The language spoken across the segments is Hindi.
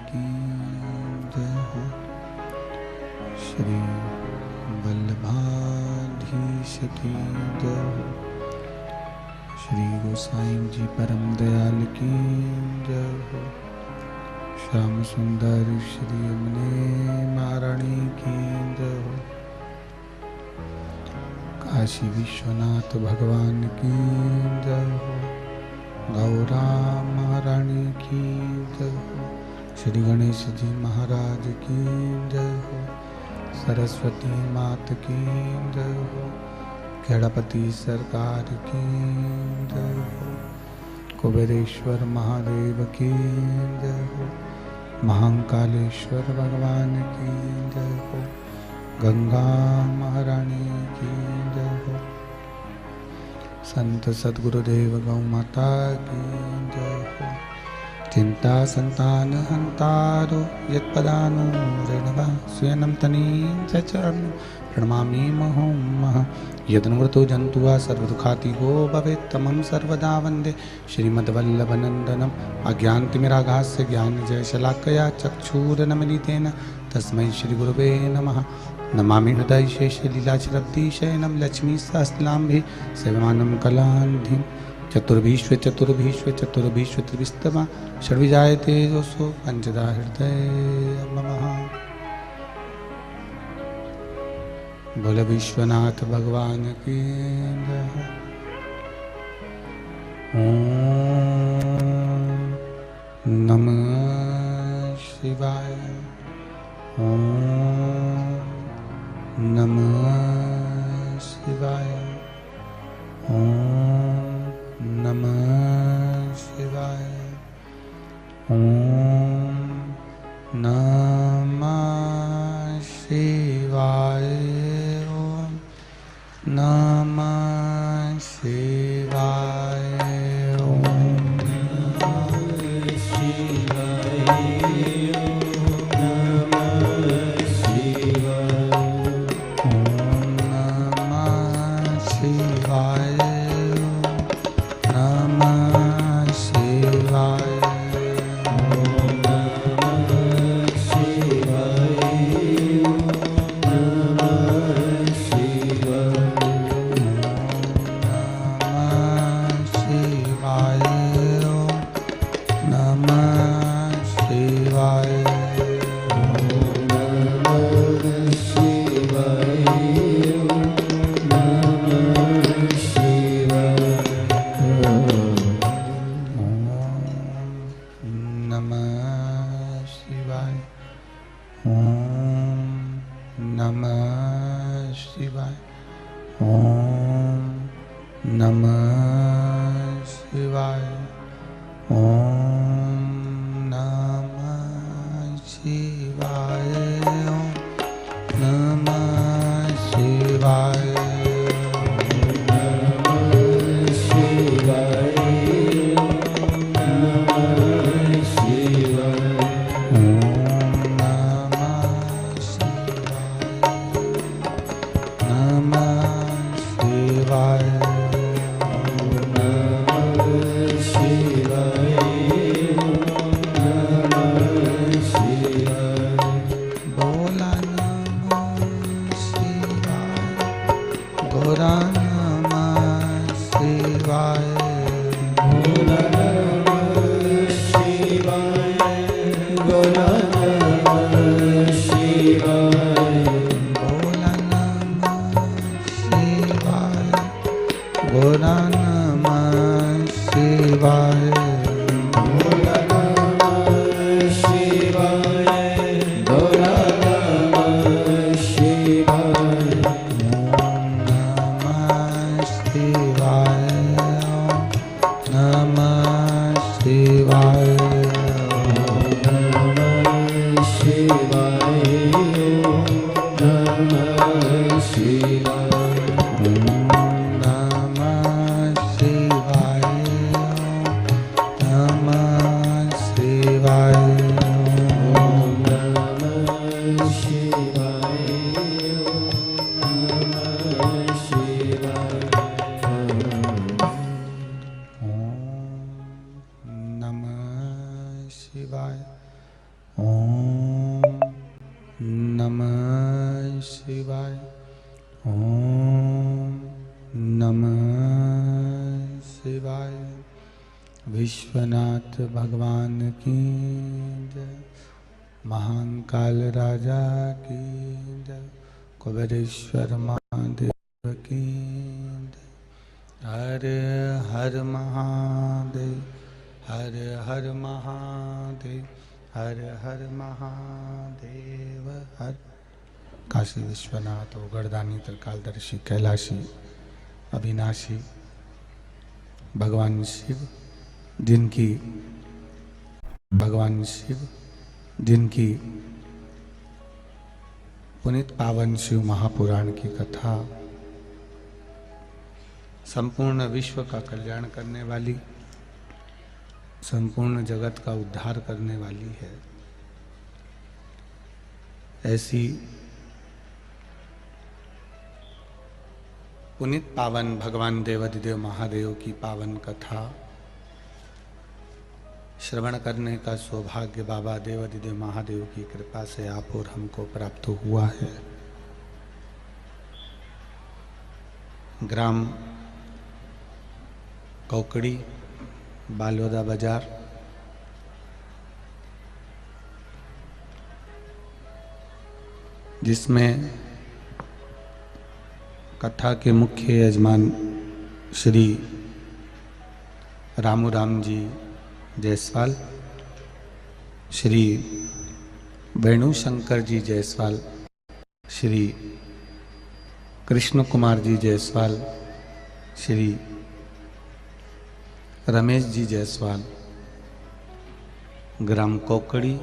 की जय हो। श्री वल्लभाधीश की जय हो। श्री गोसाई जी परम दयाल की जय हो। श्याम सुंदर श्री यमुने महारानी की जय हो। काशी विश्वनाथ भगवान की जय हो। गौरा महारानी की जय हो। श्री गणेश जी महाराज की जय हो। सरस्वती मात की जय हो। खेड़ापति सरकार की जय हो। कुबेरेश्वर महादेव की जय हो। महाकालेश्वर भगवान की जय हो। गंगा महारानी की जय हो। संत सद्गुरुदेव गौ माता की जय हो। चिंता संतान हंतारो यत्पदानु रेणवा स्वयं तनी चरण प्रणमामि महोमः। यदनुवृतो जंतुआ सर्वदुखाति गो भवेत् तमं सर्वदा वन्दे श्रीमद्वल्लभनन्दनम्। अज्ञानतिमिरागास्य ज्ञानजयशलाकया चक्षुरुन्मीलितेन तस्मै श्रीगुरुवे नमः। नमामि हृदय शेषलीलाचरब्धिशयनं लक्ष्मीसहस्रनाम्भिः सेवमानं कलानिधिं। चतुर्भीष्व त्रिविस्तवा षड्विजायते दोषो पञ्चदा हृदय ममः। बोल विश्वनाथ भगवान की जय। ओम नमः शिवाय। ओम नमः शिवाय। ओम नमः शिवाय। ओम नमः शिवाय। ओम नमः शिवाय। ओम नमः शिवाय। ओम नमः शिवाय। ओम नमः शिवाय। विश्वनाथ भगवान की जय। महाकाल राजा की जय। कुबेरेश्वर महादेव की जय। हर हर महादेव, हर हर महादेव, हर हर महादेव हर। काशी विश्वनाथ ओगरदानी त्रिकालदर्शी कैलाशी अविनाशी भगवान शिव, जिनकी पुनीत पावन शिव महापुराण की कथा संपूर्ण विश्व का कल्याण करने वाली, संपूर्ण जगत का उद्धार करने वाली है, ऐसी पुनीत पावन भगवान देवाधिदेव महादेव की पावन कथा श्रवण करने का सौभाग्य बाबा देवाधिदेव महादेव की कृपा से आप और हमको प्राप्त हुआ है। ग्राम कौकड़ी, बालोदा बाजार, जिसमें कथा के मुख्य यजमान श्री रामू राम जी जायसवाल, श्री वेणु शंकर जी जायसवाल, श्री कृष्ण कुमार जी जायसवाल, श्री रमेश जी जायसवाल, ग्राम कोकड़ी,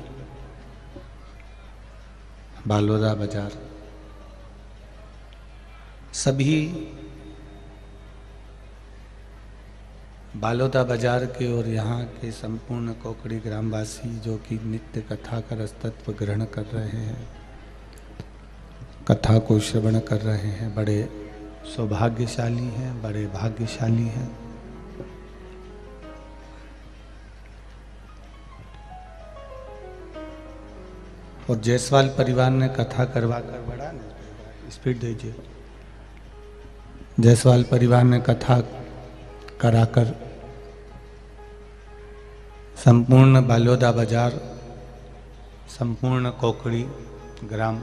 बालोदा बाजार, सभी बालोदा बाजार के और यहाँ के संपूर्ण कोकड़ी ग्रामवासी जो कि नित्य कथा का रसतत्व ग्रहण कर रहे हैं, कथा को श्रवण कर रहे हैं, बड़े सौभाग्यशाली हैं, बड़े भाग्यशाली हैं। और जायसवाल परिवार ने कथा करवा कर बड़ा स्पीड दीजिए। जायसवाल परिवार ने कथा कराकर संपूर्ण बालोदा बाजार, संपूर्ण कोकड़ी ग्राम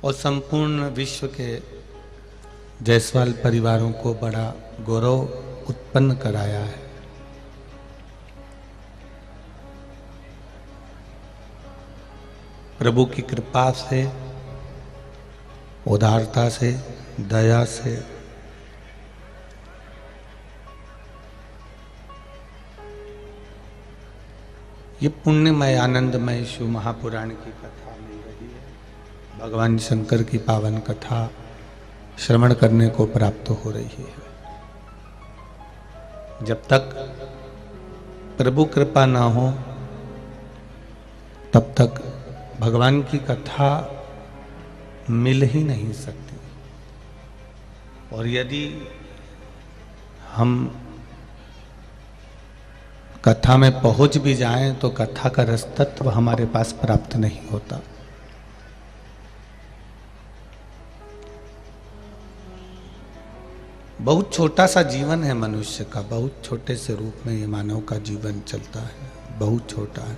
और संपूर्ण विश्व के जायसवाल परिवारों को बड़ा गौरव उत्पन्न कराया है। प्रभु की कृपा से, उदारता से, दया से ये पुण्यमय आनंदमय शिव महापुराण की कथा मिल रही है। भगवान शंकर की पावन कथा श्रवण करने को प्राप्त हो रही है। जब तक प्रभु कृपा ना हो तब तक भगवान की कथा मिल ही नहीं सकती। और यदि हम कथा में पहुंच भी जाएं तो कथा का रस तत्व हमारे पास प्राप्त नहीं होता। बहुत छोटा सा जीवन है मनुष्य का, बहुत छोटे से रूप में ये मानव का जीवन चलता है, बहुत छोटा है।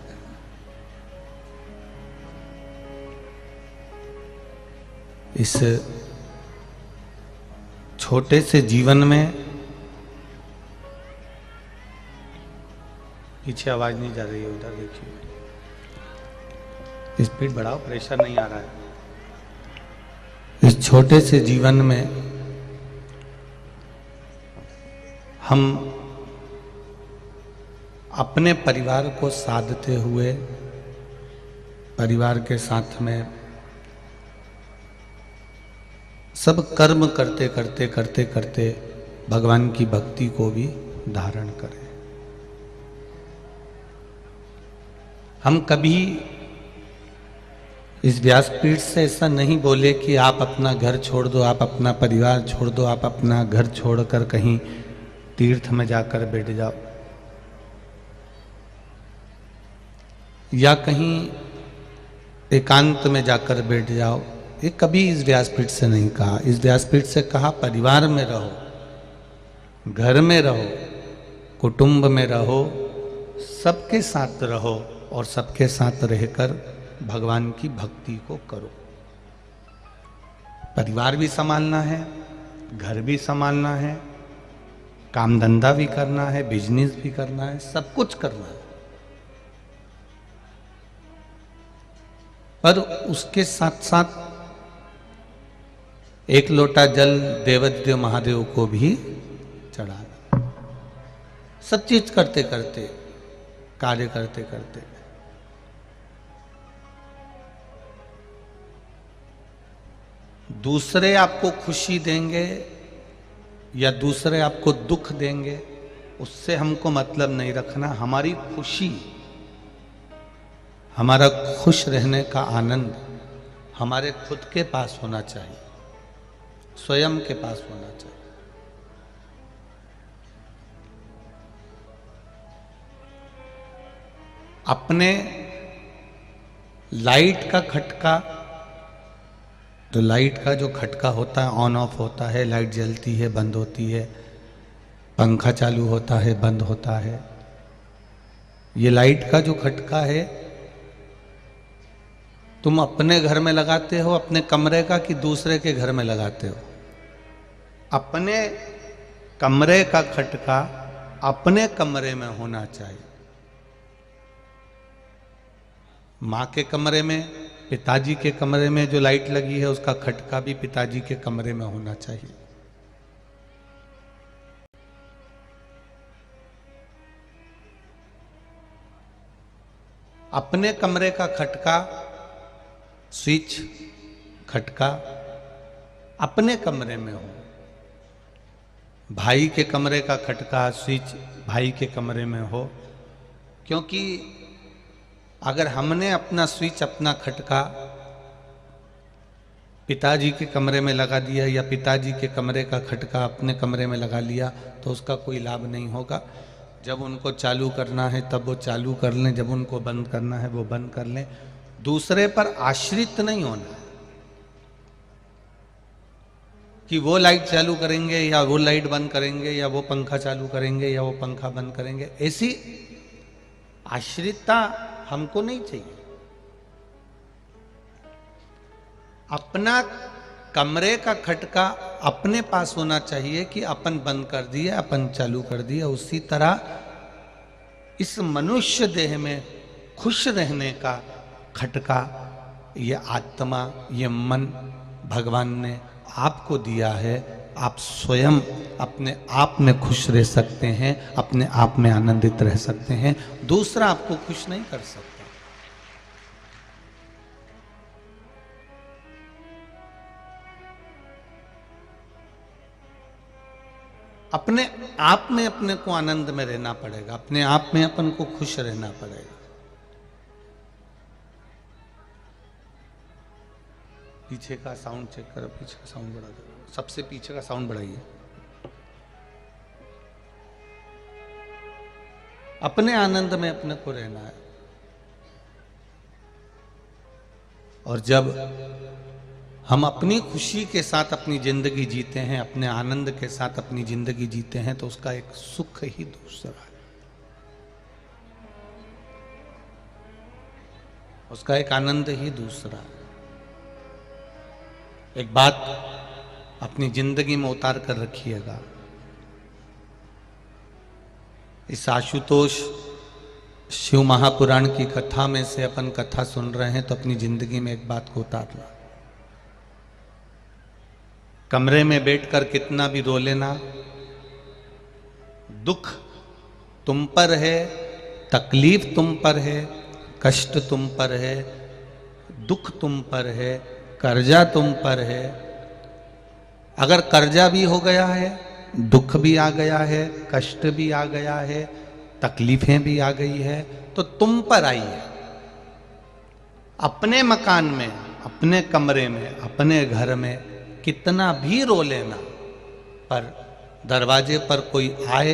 इस छोटे से जीवन में पीछे आवाज नहीं जा रही है, उधर देखिए, स्पीड बढ़ाओ, प्रेशर नहीं आ रहा है। इस छोटे से जीवन में हम अपने परिवार को साधते हुए, परिवार के साथ में सब कर्म करते करते करते करते भगवान की भक्ति को भी धारण करें। हम कभी इस व्यासपीठ से ऐसा नहीं बोले कि आप अपना घर छोड़ दो, आप अपना परिवार छोड़ दो, आप अपना घर छोड़कर कहीं तीर्थ में जाकर बैठ जाओ। या कहीं एकांत में जाकर बैठ जाओ, ये कभी इस व्यासपीठ से नहीं कहा। इस व्यासपीठ से कहा परिवार में रहो, घर में रहो, कुटुंब में रहो, सबके साथ रहो और सबके साथ रहकर भगवान की भक्ति को करो। परिवार भी संभालना है, घर भी संभालना है, काम धंधा भी करना है, बिजनेस भी करना है, सब कुछ करना है। पर उसके साथ साथ एक लोटा जल देवदेव महादेव को भी चढ़ाना। सब चीज करते करते, कार्य करते करते। दूसरे आपको खुशी देंगे या दूसरे आपको दुख देंगे, उससे हमको मतलब नहीं रखना। हमारी खुशी, हमारा खुश रहने का आनंद हमारे खुद के पास होना चाहिए, स्वयं के पास होना चाहिए। अपने लाइट का खटका, तो लाइट का जो खटका होता है, ऑन ऑफ होता है, लाइट जलती है, बंद होती है, पंखा चालू होता है, बंद होता है। ये लाइट का जो खटका है, तुम अपने घर में लगाते हो अपने कमरे का कि दूसरे के घर में लगाते हो? अपने कमरे का खटका अपने कमरे में होना चाहिए। माँ के कमरे में, पिताजी के कमरे में जो लाइट लगी है उसका खटका भी पिताजी के कमरे में होना चाहिए। अपने कमरे का खटका, स्विच, खटका अपने कमरे में हो। भाई के कमरे का खटका, स्विच भाई के कमरे में हो। क्योंकि अगर हमने अपना स्विच, अपना खटका पिताजी के कमरे में लगा दिया या पिताजी के कमरे का खटका अपने कमरे में लगा लिया, तो उसका कोई लाभ नहीं होगा। जब उनको चालू करना है तब वो चालू कर लें, जब उनको बंद करना है वो बंद कर लें। दूसरे पर आश्रित नहीं होना कि वो लाइट चालू करेंगे या वो लाइट बंद करेंगे या वो पंखा चालू करेंगे या वो पंखा बंद करेंगे। ऐसी आश्रितता हमको नहीं चाहिए। अपना कमरे का खटका अपने पास होना चाहिए कि अपन बंद कर दिया, अपन चालू कर दिया। उसी तरह इस मनुष्य देह में खुश रहने का खटका, ये आत्मा, ये मन भगवान ने आपको दिया है। आप स्वयं अपने आप में खुश रह सकते हैं, अपने आप में आनंदित रह सकते हैं। दूसरा आपको खुश नहीं कर सकता। अपने आप में अपने को आनंद में रहना पड़ेगा, अपने आप में अपन को खुश रहना पड़ेगा। पीछे का साउंड चेक करो, पीछे का साउंड बढ़ा दो, सबसे पीछे का साउंड बढ़ाइए। अपने आनंद में अपने को रहना है। और जब हम अपनी खुशी के साथ अपनी जिंदगी जीते हैं, अपने आनंद के साथ अपनी जिंदगी जीते हैं, तो उसका एक सुख ही दूसरा है, उसका एक आनंद ही दूसरा है। एक बात अपनी जिंदगी में उतार कर रखिएगा। इस आशुतोष शिव महापुराण की कथा में से अपन कथा सुन रहे हैं, तो अपनी जिंदगी में एक बात को उतार लो। कमरे में बैठकर कितना भी रो लेना, दुख तुम पर है, तकलीफ तुम पर है, कष्ट तुम पर है, दुख तुम पर है, कर्जा तुम पर है। अगर कर्जा भी हो गया है, दुख भी आ गया है, कष्ट भी आ गया है, तकलीफें भी आ गई है, तो तुम पर आई है। अपने मकान में, अपने कमरे में, अपने घर में कितना भी रो लेना, पर दरवाजे पर कोई आए,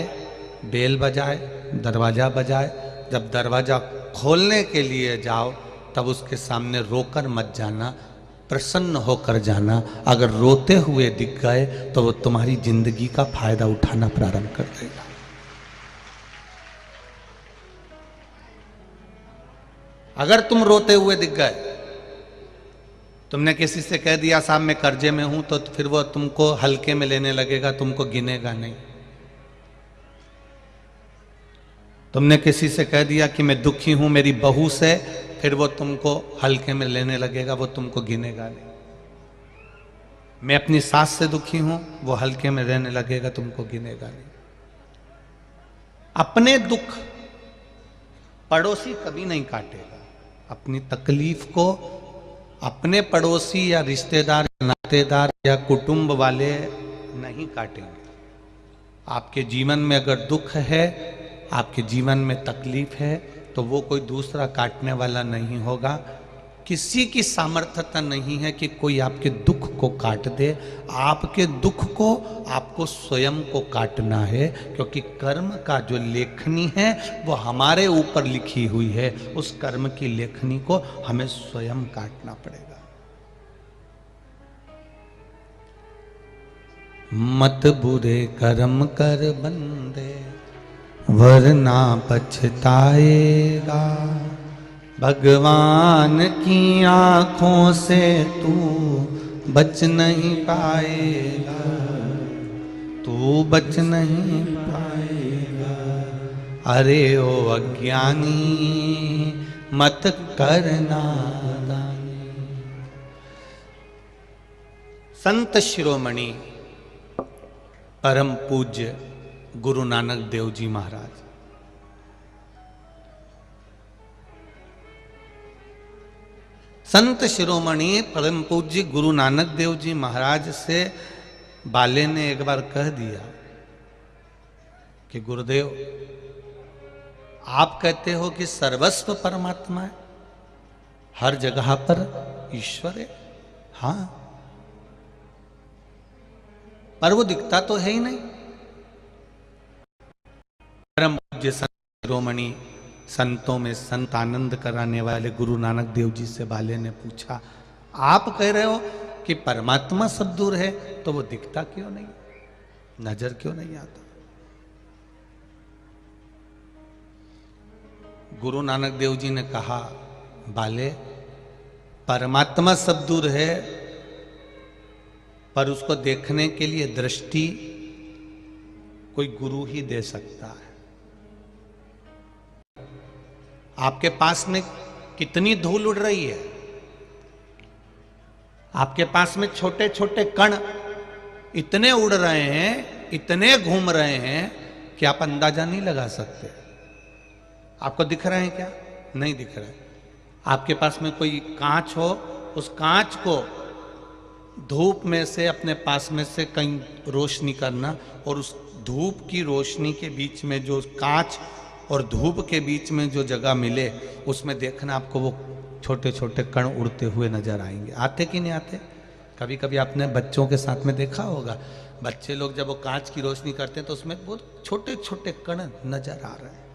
बेल बजाए, दरवाजा बजाए, जब दरवाजा खोलने के लिए जाओ तब उसके सामने रोकर मत जाना, प्रसन्न होकर जाना। अगर रोते हुए दिख गए तो वो तुम्हारी जिंदगी का फायदा उठाना प्रारंभ कर देगा। अगर तुम रोते हुए दिख गए, तुमने किसी से कह दिया साहब मैं कर्जे में हूं, तो फिर वो तुमको हल्के में लेने लगेगा, तुमको गिनेगा नहीं। तुमने किसी से कह दिया कि मैं दुखी हूं मेरी बहू से, फिर वो तुमको हल्के में लेने लगेगा, वो तुमको गिनेगा नहीं। मैं अपनी सास से दुखी हूं, वो हल्के में रहने लगेगा, तुमको गिनेगा नहीं। अपने दुख पड़ोसी कभी नहीं काटेगा। अपनी तकलीफ को अपने पड़ोसी या रिश्तेदार या नातेदार या कुटुंब वाले नहीं काटेंगे। आपके जीवन में अगर दुख है, आपके जीवन में तकलीफ है, तो वो कोई दूसरा काटने वाला नहीं होगा। किसी की सामर्थ्यता नहीं है कि कोई आपके दुख को काट दे। आपके दुख को आपको स्वयं को काटना है, क्योंकि कर्म का जो लेखनी है वो हमारे ऊपर लिखी हुई है। उस कर्म की लेखनी को हमें स्वयं काटना पड़ेगा। मत बुरे कर्म कर बंदे वरना पछताएगा। भगवान की आंखों से तू बच नहीं पाएगा, तू बच नहीं पाएगा। अरे ओ अज्ञानी मत करना दानी। संत शिरोमणि परम पूज्य गुरु नानक देव जी महाराज, संत शिरोमणि परम पूज्य गुरु नानक देव जी महाराज से बाले ने एक बार कह दिया कि गुरुदेव आप कहते हो कि सर्वस्व परमात्मा है, हर जगह पर ईश्वर है। हाँ, पर वो दिखता तो है ही नहीं। परम पूज्य संत शिरोमणि, संतों में संत आनंद कराने वाले गुरु नानक देव जी से बाले ने पूछा, आप कह रहे हो कि परमात्मा सब दूर है, तो वो दिखता क्यों नहीं, नजर क्यों नहीं आता? गुरु नानक देव जी ने कहा, बाले परमात्मा सब दूर है, पर उसको देखने के लिए दृष्टि कोई गुरु ही दे सकता है। आपके पास में कितनी धूल उड़ रही है, आपके पास में छोटे छोटे कण इतने उड़ रहे हैं, इतने घूम रहे हैं कि आप अंदाजा नहीं लगा सकते। आपको दिख रहे हैं क्या? नहीं दिख रहा है। आपके पास में कोई कांच हो, उस कांच को धूप में से अपने पास में से कहीं रोशनी करना, और उस धूप की रोशनी के बीच में जो कांच और धूप के बीच में जो जगह मिले, उसमें देखना आपको वो छोटे छोटे कण उड़ते हुए नजर आएंगे। आते कि नहीं आते? कभी कभी आपने बच्चों के साथ में देखा होगा, बच्चे लोग जब वो कांच की रोशनी करते हैं तो उसमें बहुत छोटे छोटे कण नजर आ रहे हैं।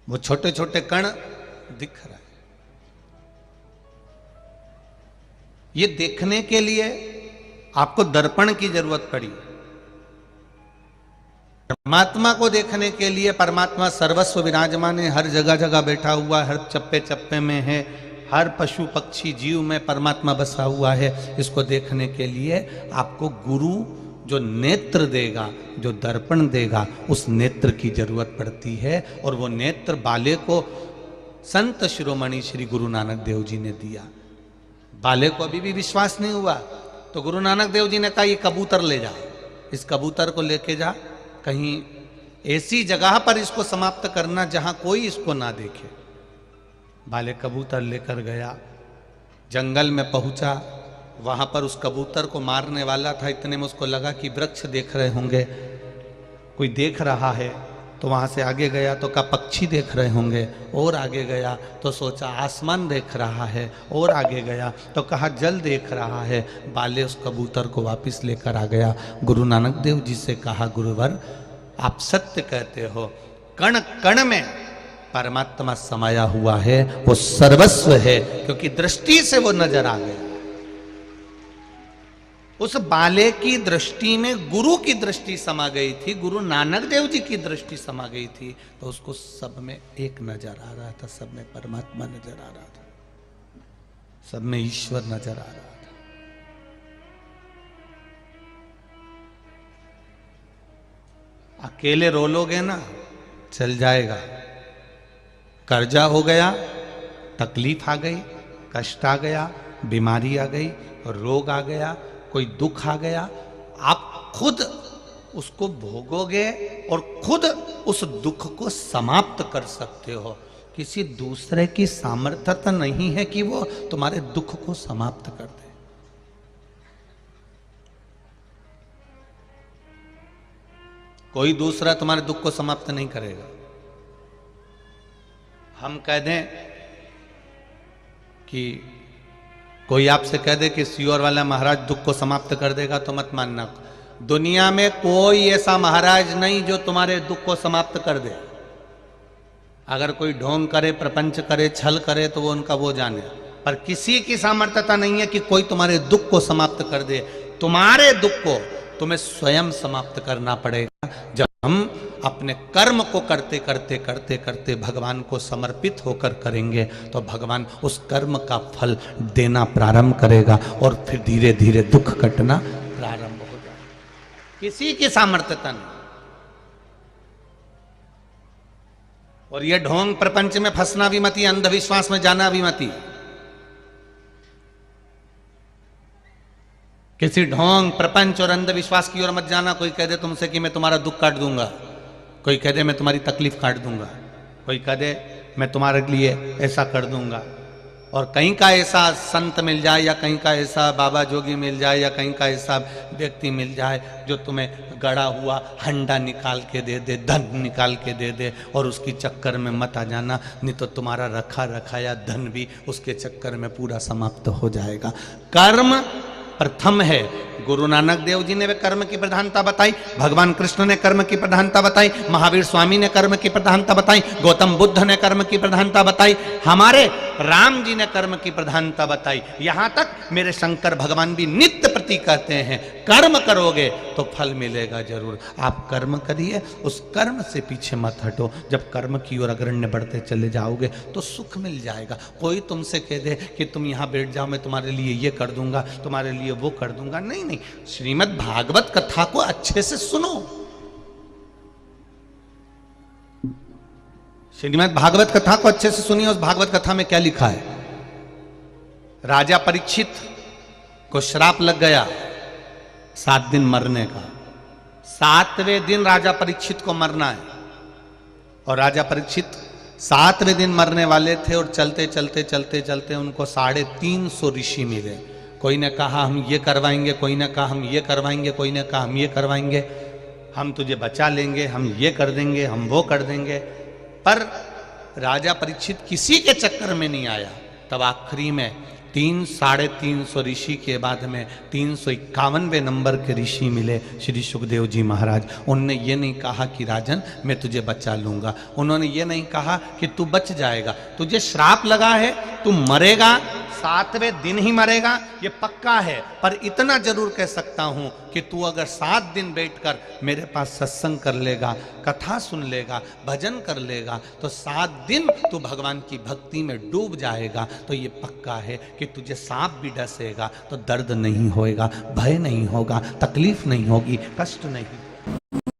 वो छोटे छोटे कण दिख रहा है। ये देखने के लिए आपको दर्पण की जरूरत पड़ी। परमात्मा को देखने के लिए, परमात्मा सर्वस्व विराजमान है, हर जगह जगह बैठा हुआ है, हर चप्पे चप्पे में है, हर पशु पक्षी जीव में परमात्मा बसा हुआ है। इसको देखने के लिए आपको गुरु जो नेत्र देगा, जो दर्पण देगा, उस नेत्र की जरूरत पड़ती है। और वो नेत्र बाले को संत शिरोमणि श्री गुरु नानक देव जी ने दिया। बाले को अभी भी विश्वास नहीं हुआ, तो गुरु नानक देव जी ने कहा, ये कबूतर ले जा, इस कबूतर को लेके जा, कहीं ऐसी जगह पर इसको समाप्त करना जहां कोई इसको ना देखे। बाले कबूतर लेकर गया, जंगल में पहुंचा, वहां पर उस कबूतर को मारने वाला था। इतने में उसको लगा कि वृक्ष देख रहे होंगे, कोई देख रहा है, तो वहां से आगे गया तो कहा पक्षी देख रहे होंगे, और आगे गया तो सोचा आसमान देख रहा है, और आगे गया तो कहा जल देख रहा है। बाले उस कबूतर को वापस लेकर आ गया। गुरु नानक देव जी से कहा, गुरुवर आप सत्य कहते हो। कण कण में परमात्मा समाया हुआ है, वो सर्वस्व है, क्योंकि दृष्टि से वो नजर आ गया। उस बाले की दृष्टि में गुरु की दृष्टि समा गई थी, गुरु नानक देव जी की दृष्टि समा गई थी, तो उसको सब में एक नजर आ रहा था, सब में परमात्मा नजर आ रहा था, सब में ईश्वर नजर आ रहा था। अकेले रो लोगे ना, चल जाएगा। कर्जा हो गया, तकलीफ आ गई, कष्ट आ गया, बीमारी आ गई, रोग आ गया, कोई दुख आ गया, आप खुद उसको भोगोगे और खुद उस दुख को समाप्त कर सकते हो। किसी दूसरे की सामर्थ्यता नहीं है कि वो तुम्हारे दुख को समाप्त कर दे। कोई दूसरा तुम्हारे दुख को समाप्त नहीं करेगा। हम कह दें कि कोई आपसे कह दे कि सियोर वाला महाराज दुख को समाप्त कर देगा, तो मत मानना। दुनिया में कोई ऐसा महाराज नहीं जो तुम्हारे दुख को समाप्त कर दे। अगर कोई ढोंग करे, प्रपंच करे, छल करे, तो वो उनका वो जाने, पर किसी की सामर्थ्यता नहीं है कि कोई तुम्हारे दुख को समाप्त कर दे। तुम्हारे दुख को तुम्हें स्वयं समाप्त करना पड़ेगा। जब हम अपने कर्म को करते करते करते करते भगवान को समर्पित होकर करेंगे, तो भगवान उस कर्म का फल देना प्रारंभ करेगा और फिर धीरे धीरे दुख कटना प्रारंभ हो जाएगा। किसी की सामर्थ्यता नहीं। और ये ढोंग प्रपंच में फंसना भी मती, अंधविश्वास में जाना भी मती। किसी ढोंग प्रपंच और अंधविश्वास की ओर मत जाना। कोई कह दे तुमसे कि मैं तुम्हारा दुख काट दूंगा, कोई कह दे मैं तुम्हारी तकलीफ काट दूंगा, कोई कह दे मैं तुम्हारे लिए ऐसा कर दूंगा, और कहीं का ऐसा संत मिल जाए या कहीं का ऐसा बाबा जोगी मिल जाए या कहीं का ऐसा व्यक्ति मिल जाए जो तुम्हें गड़ा हुआ हंडा निकाल के दे दे, धन निकाल के दे दे, और उसकी चक्कर में मत आ जाना, नहीं तो तुम्हारा रखा रखाया धन भी उसके चक्कर में पूरा समाप्त हो जाएगा। कर्म प्रथम है। गुरु नानक देव जी ने वे कर्म की प्रधानता बताई, भगवान कृष्ण ने कर्म की प्रधानता बताई, महावीर स्वामी ने कर्म की प्रधानता बताई, गौतम बुद्ध ने कर्म की प्रधानता बताई, हमारे राम जी ने कर्म की प्रधानता बताई। यहां तक मेरे शंकर भगवान भी नित्य प्रति कहते हैं कर्म करोगे तो फल मिलेगा जरूर। आप कर्म करिए, उस कर्म से पीछे मत हटो। जब कर्म की ओर अग्रण्य बढ़ते चले जाओगे तो सुख मिल जाएगा। कोई तुमसे कह दे कि तुम यहां बैठ जाओ, मैं तुम्हारे लिए ये कर दूंगा, तुम्हारे लिए वो कर दूंगा, नहीं नहीं। श्रीमद् भागवत कथा को अच्छे से सुनो। श्रीमद् भागवत कथा को अच्छे से सुनिए। उस भागवत कथा में क्या लिखा है। राजा परीक्षित को श्राप लग गया 7 दिन मरने का। 7वें दिन राजा परीक्षित को मरना है, और राजा परीक्षित 7वें दिन मरने वाले थे, और चलते चलते चलते चलते उनको 350 ऋषि मिले। कोई ने कहा हम ये करवाएंगे, कोई ने कहा हम ये करवाएंगे, कोई ने कहा हम ये करवाएंगे, हम तुझे बचा लेंगे, हम ये कर देंगे, हम वो कर देंगे। पर राजा परीक्षित किसी के चक्कर में नहीं आया। तब आखिरी में 350 ऋषि के बाद में 351वें नंबर के ऋषि मिले, श्री सुखदेव जी महाराज। उनने ये नहीं कहा कि राजन मैं तुझे बचा लूंगा, उन्होंने ये नहीं कहा कि तू बच जाएगा, तुझे श्राप लगा है, तू मरेगा, 7वें दिन ही मरेगा, ये पक्का है। पर इतना जरूर कह सकता हूं कि तू अगर 7 दिन बैठकर मेरे पास सत्संग कर लेगा, कथा सुन लेगा, भजन कर लेगा, तो 7 दिन तू भगवान की भक्ति में डूब जाएगा, तो ये पक्का है कि तुझे सांप भी डसेगा तो दर्द नहीं होएगा, भय नहीं होगा, तकलीफ नहीं होगी, कष्ट नहीं।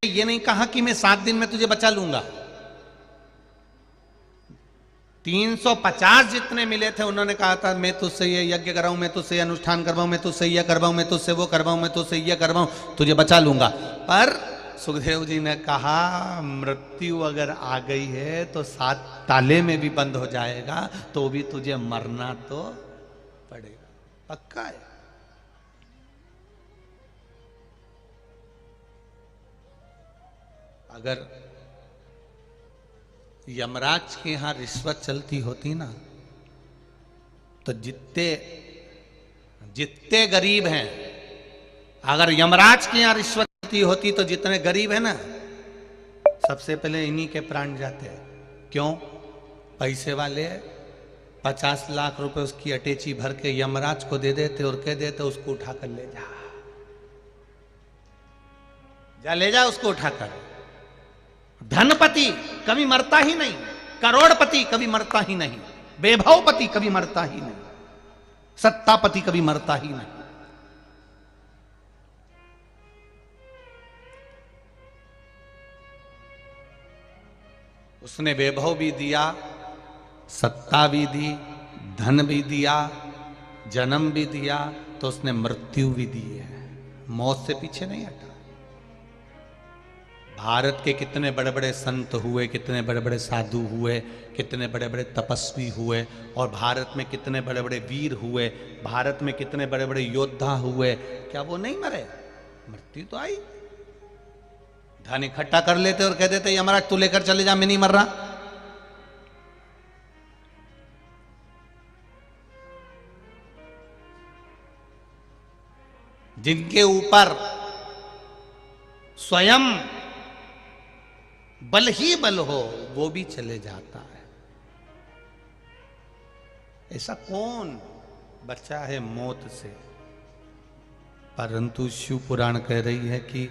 ये नहीं कहा कि मैं 7 दिन में तुझे बचा लूंगा। 350 जितने मिले थे उन्होंने कहा था मैं तुझसे ये यज्ञ कराऊं, मैं तुझसे अनुष्ठान करवाऊं, मैं तुझसे ये करवाऊं, मैं तुझसे वो करवाऊं, मैं तुझसे ये करवाऊं, तुझे बचा लूंगा। पर सुखदेव जी ने कहा मृत्यु अगर आ गई है तो 7 ताले में भी बंद हो जाएगा, तो भी तुझे मरना तो पड़ेगा, पक्का है। अगर यमराज के यहां रिश्वत चलती होती ना, तो जितने गरीब हैं, अगर यमराज के यहां रिश्वत चलती होती तो जितने गरीब हैं ना सबसे पहले इन्हीं के प्राण जाते हैं। क्यों? पैसे वाले 50 लाख रुपए उसकी अटैची भर के यमराज को दे देते और कह देते उसको उठाकर ले जा, जा ले जा उसको उठाकर। धनपति कभी मरता ही नहीं, करोड़पति कभी मरता ही नहीं, वैभवपति कभी मरता ही नहीं, सत्तापति कभी मरता ही नहीं। उसने वैभव भी दिया, सत्ता भी दी, धन भी दिया, जन्म भी दिया, तो उसने मृत्यु भी दी है। मौत से पीछे नहीं हटा। भारत के कितने बड़े बड़े संत हुए, कितने बड़े बड़े साधु हुए, कितने बड़े बड़े तपस्वी हुए, और भारत में कितने बड़े बड़े वीर हुए, भारत में कितने बड़े बड़े योद्धा हुए, क्या वो नहीं मरे? मृत्यु तो आई। धन इकट्ठा कर लेते और कह देते यमराज तू लेकर चले जा, मैं नहीं मर रहा। जिनके ऊपर स्वयं बल ही बल हो, वो भी चले जाता है। ऐसा कौन बचा है मौत से? परंतु शिव पुराण कह रही है कि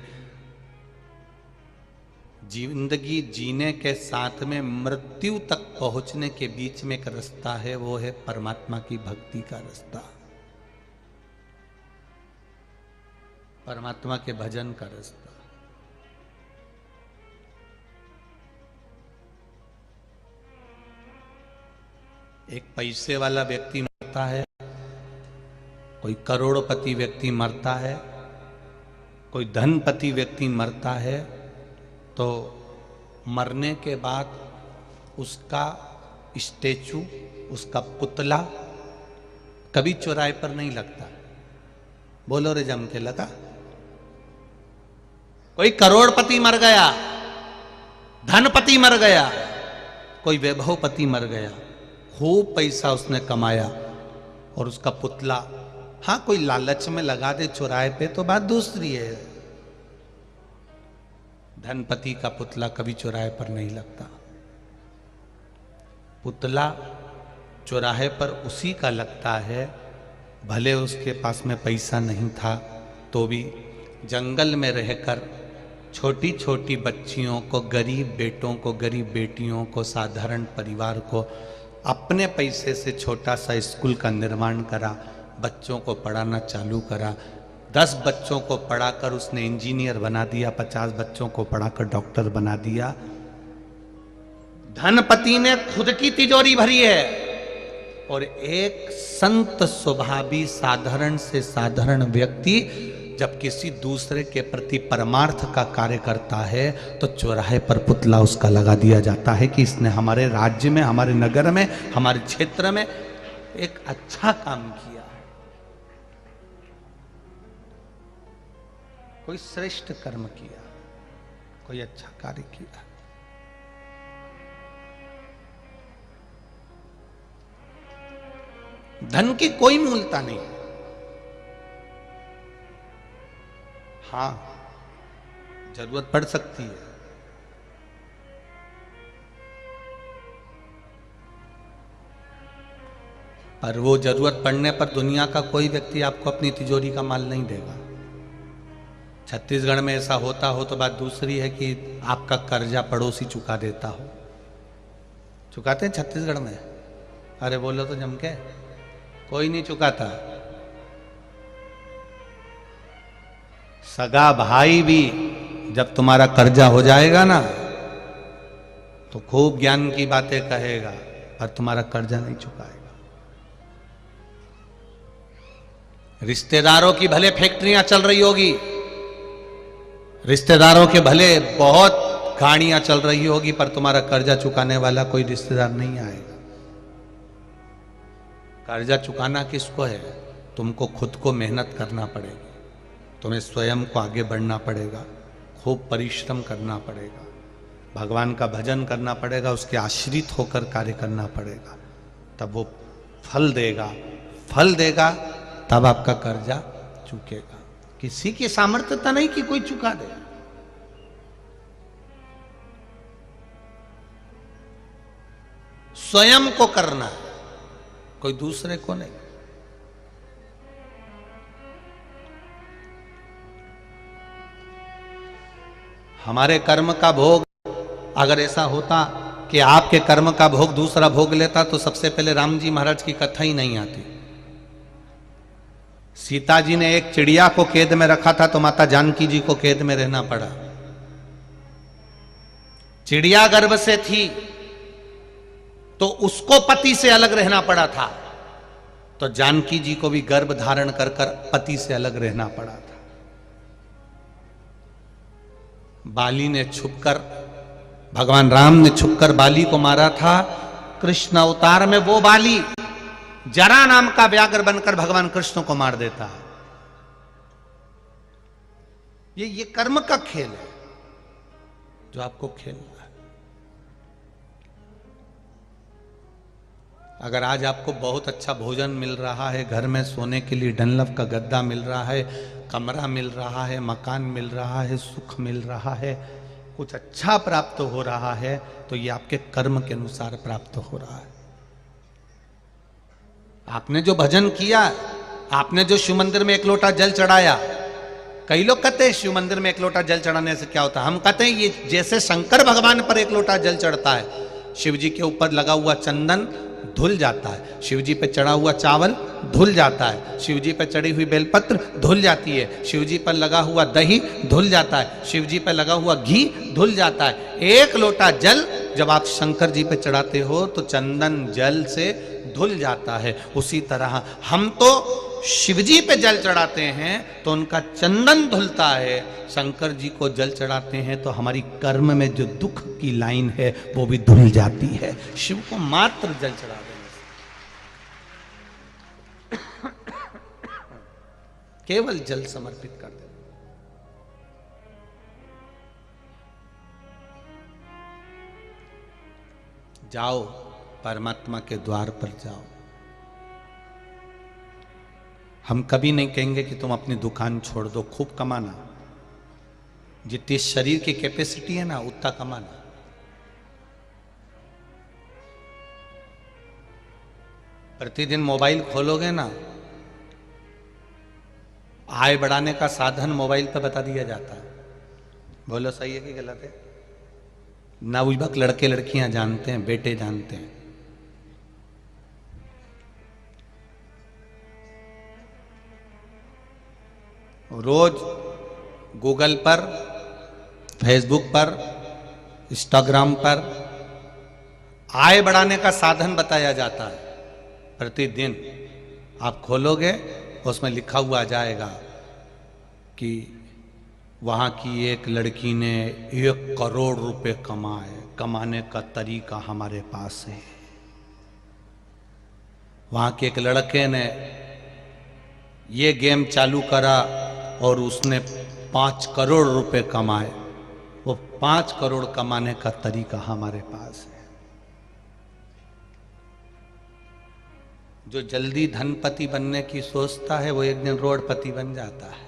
जिंदगी जीने के साथ में मृत्यु तक पहुंचने के बीच में एक रास्ता है, वो है परमात्मा की भक्ति का रास्ता, परमात्मा के भजन का रास्ता। एक पैसे वाला व्यक्ति मरता है, कोई करोड़पति व्यक्ति मरता है, कोई धनपति व्यक्ति मरता है, तो मरने के बाद उसका स्टेचू, उसका पुतला कभी चौराहे पर नहीं लगता। बोलो रे जम के लगा। कोई करोड़पति मर गया, धनपति मर गया, कोई वैभवपति मर गया, खूब पैसा उसने कमाया, और उसका पुतला, हाँ कोई लालच में लगा दे चौराहे पे तो बात दूसरी है। धनपति का पुतला कभी चौराहे पर नहीं लगता। पुतला चौराहे पर उसी का लगता है, भले उसके पास में पैसा नहीं था तो भी जंगल में रहकर छोटी छोटी बच्चियों को, गरीब बेटों को, गरीब बेटियों को, साधारण परिवार को अपने पैसे से छोटा सा स्कूल का निर्माण करा, बच्चों को पढ़ाना चालू करा। 10 बच्चों को पढ़ाकर उसने इंजीनियर बना दिया, 50 बच्चों को पढ़ाकर डॉक्टर बना दिया। धनपति ने खुद की तिजोरी भरी है, और एक संत स्वभावी साधारण से साधारण व्यक्ति जब किसी दूसरे के प्रति परमार्थ का कार्य करता है तो चौराहे पर पुतला उसका लगा दिया जाता है कि इसने हमारे राज्य में, हमारे नगर में, हमारे क्षेत्र में एक अच्छा काम किया है, कोई श्रेष्ठ कर्म किया, कोई अच्छा कार्य किया। धन की कोई मूलता नहीं। हाँ, जरूरत पड़ सकती है, पर वो जरूरत पड़ने पर दुनिया का कोई व्यक्ति आपको अपनी तिजोरी का माल नहीं देगा। छत्तीसगढ़ में ऐसा होता हो तो बात दूसरी है कि आपका कर्जा पड़ोसी चुका देता हो। चुकाते हैं छत्तीसगढ़ में? अरे बोलो तो जम के, कोई नहीं चुकाता। सगा भाई भी जब तुम्हारा कर्जा हो जाएगा ना तो खूब ज्ञान की बातें कहेगा, पर तुम्हारा कर्जा नहीं चुकाएगा। रिश्तेदारों की भले फैक्ट्रियां चल रही होगी, रिश्तेदारों के भले बहुत गाड़ियां चल रही होगी, पर तुम्हारा कर्जा चुकाने वाला कोई रिश्तेदार नहीं आएगा। कर्जा चुकाना किसको है? तुमको खुद को मेहनत करना पड़ेगी, तुम्हें स्वयं को आगे बढ़ना पड़ेगा, खूब परिश्रम करना पड़ेगा, भगवान का भजन करना पड़ेगा, उसके आश्रित होकर कार्य करना पड़ेगा, तब वो फल देगा। फल देगा तब आपका कर्जा चुकेगा। किसी की सामर्थ्यता नहीं कि कोई चुका दे। स्वयं को करना है, कोई दूसरे को नहीं। हमारे कर्म का भोग अगर ऐसा होता कि आपके कर्म का भोग दूसरा भोग लेता तो सबसे पहले राम जी महाराज की कथा ही नहीं आती। सीता जी ने एक चिड़िया को कैद में रखा था तो माता जानकी जी को कैद में रहना पड़ा। चिड़िया गर्भ से थी तो उसको पति से अलग रहना पड़ा था, तो जानकी जी को भी गर्भ धारण कर कर पति से अलग रहना पड़ा था। बाली ने छुपकर, भगवान राम ने छुपकर बाली को मारा था। कृष्ण अवतार में वो बाली जरा नाम का व्याघ्र बनकर भगवान कृष्ण को मार देता है। ये कर्म का खेल है जो आपको खेलना है। अगर आज आपको बहुत अच्छा भोजन मिल रहा है, घर में सोने के लिए डनलप का गद्दा मिल रहा है, कमरा मिल रहा है, मकान मिल रहा है, सुख मिल रहा है, कुछ अच्छा प्राप्त हो रहा है, तो ये आपके कर्म के अनुसार प्राप्त हो रहा है। आपने जो भजन किया, आपने जो शिव मंदिर में एक लोटा जल चढ़ाया, कई लोग कहते हैं शिव मंदिर में एक लोटा जल चढ़ाने से क्या होता है। हम कहते हैं ये जैसे शंकर भगवान पर एक लोटा जल चढ़ता है, शिव जी के ऊपर लगा हुआ चंदन धुल जाता है, शिव जी पे चढ़ा हुआ चावल धुल जाता है, शिव जी पे चढ़ी हुई बेलपत्र धुल जाती है, शिव जी पर लगा हुआ दही धुल जाता है, शिव जी पे लगा हुआ घी धुल जाता है। एक लोटा जल जब आप शंकर जी पे चढ़ाते हो तो चंदन जल से धुल जाता है। उसी तरह हम तो शिव जी पे जल चढ़ाते हैं तो उनका चंदन धुलता है, शंकर जी को जल चढ़ाते हैं तो हमारी कर्म में जो दुख की लाइन है वो भी धुल जाती है, शिव को मात्र जल चढ़ा देने से। केवल जल समर्पित कर दे। जाओ परमात्मा के द्वार पर जाओ। हम कभी नहीं कहेंगे कि तुम अपनी दुकान छोड़ दो, खूब कमाना, जितनी शरीर की कैपेसिटी है ना उतना कमाना। प्रतिदिन मोबाइल खोलोगे ना, आय बढ़ाने का साधन मोबाइल पर बता दिया जाता है। बोलो सही है कि गलत है? नवयुवक लड़के लड़कियां जानते हैं, बेटे जानते हैं। रोज गूगल पर, फेसबुक पर, इंस्टाग्राम पर आय बढ़ाने का साधन बताया जाता है। प्रतिदिन आप खोलोगे उसमें लिखा हुआ जाएगा कि वहाँ की एक लड़की ने 1 करोड़ रुपए कमाए, कमाने का तरीका हमारे पास है। वहाँ के एक लड़के ने ये गेम चालू करा और उसने 5 करोड़ रुपए कमाए, वो 5 करोड़ कमाने का तरीका हमारे पास है। जो जल्दी धनपति बनने की सोचता है वो एक दिन रोडपति बन जाता है।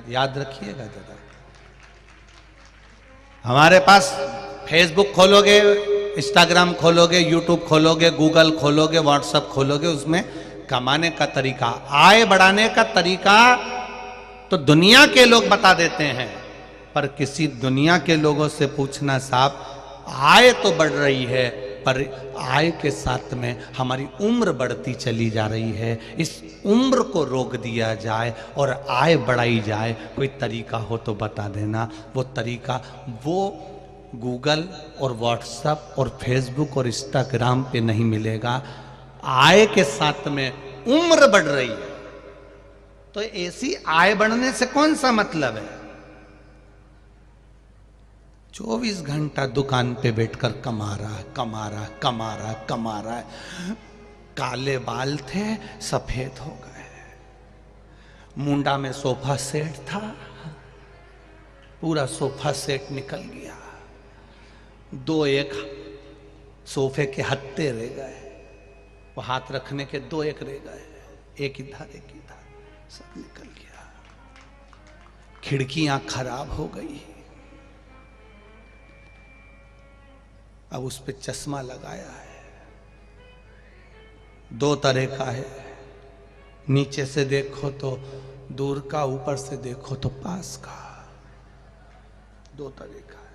याद रखिएगा जरा। हमारे पास फेसबुक खोलोगे, इंस्टाग्राम खोलोगे, यूट्यूब खोलोगे, गूगल खोलोगे, व्हाट्सएप खोलोगे, उसमें कमाने का तरीका, आय बढ़ाने का तरीका तो दुनिया के लोग बता देते हैं, पर किसी दुनिया के लोगों से पूछना, साहब आय तो बढ़ रही है पर आय के साथ में हमारी उम्र बढ़ती चली जा रही है, इस उम्र को रोक दिया जाए और आय बढ़ाई जाए, कोई तरीका हो तो बता देना। वो तरीका वो गूगल और व्हाट्सएप और फेसबुक और इंस्टाग्राम पे नहीं मिलेगा। आय के साथ में उम्र बढ़ रही है तो ऐसी आय बढ़ने से कौन सा मतलब है? 24 घंटा दुकान पे बैठकर कमा रहा है, कमा रहा है, कमा रहा है, कमा रहा है। काले बाल थे सफेद हो गए, मुंडा में सोफा सेट था, पूरा सोफा सेट निकल गया, 2-1 सोफे के हत्ते रह गए, वो हाथ रखने के 2-1 रह गए, एक इधर एक इधर, सब निकल गया। खिड़कियां खराब हो गई, अब उस पे चश्मा लगाया है, दो तरह का है, नीचे से देखो तो दूर का, ऊपर से देखो तो पास का, दो तरह का है।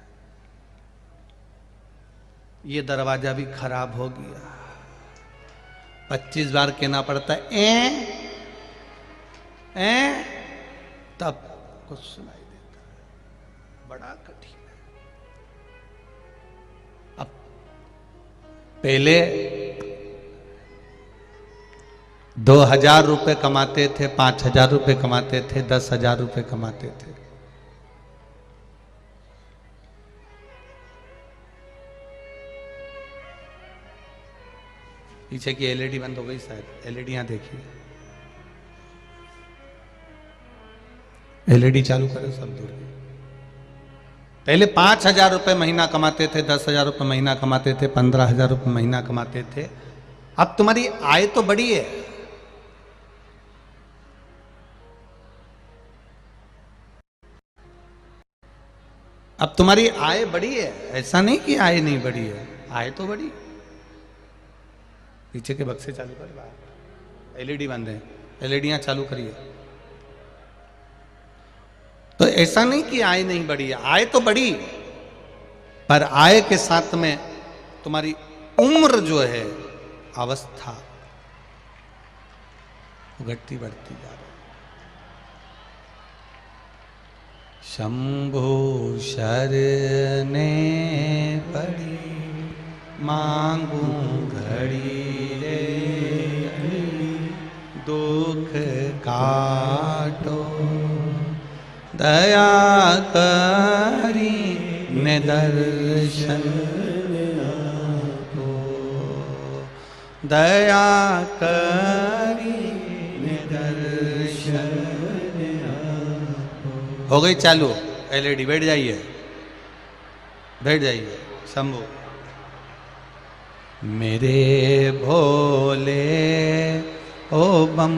ये दरवाजा भी खराब हो गया, 25 बार कहना पड़ता है तब कुछ सुनाई देता है, बड़ा कठिन है। अब पहले 2000 रुपए कमाते थे, 5000 रुपए कमाते थे, 10,000 रुपए कमाते थे। पीछे की एलईडी बंद हो गई शायद, एलईडी यहां देखिए, एलईडी चालू करो सब दूर की। पहले 5,000 रुपए महीना कमाते थे, 10,000 रुपए महीना कमाते थे, 15,000 रुपए महीना कमाते थे। अब तुम्हारी आय तो बड़ी है, अब तुम्हारी आय बड़ी है, ऐसा नहीं कि आय नहीं बड़ी है, आय तो बड़ी। पीछे के बक्से चालू कर, बाहर एलईडी बंद है, एलईडियां चालू करिए। तो ऐसा नहीं कि आय नहीं बढ़ी है, आय तो बढ़ी, पर आय के साथ में तुम्हारी उम्र जो है, अवस्था घटती बढ़ती जा रही। शंभु शरने पड़ी मांगू घड़ी रे, दुख काटो दया करी ने दर्शन को, दया करी ने दर्शन। हो गई चालू एलईडी, बैठ जाइए, बैठ जाइए। शंभू मेरे भोले ओ बम,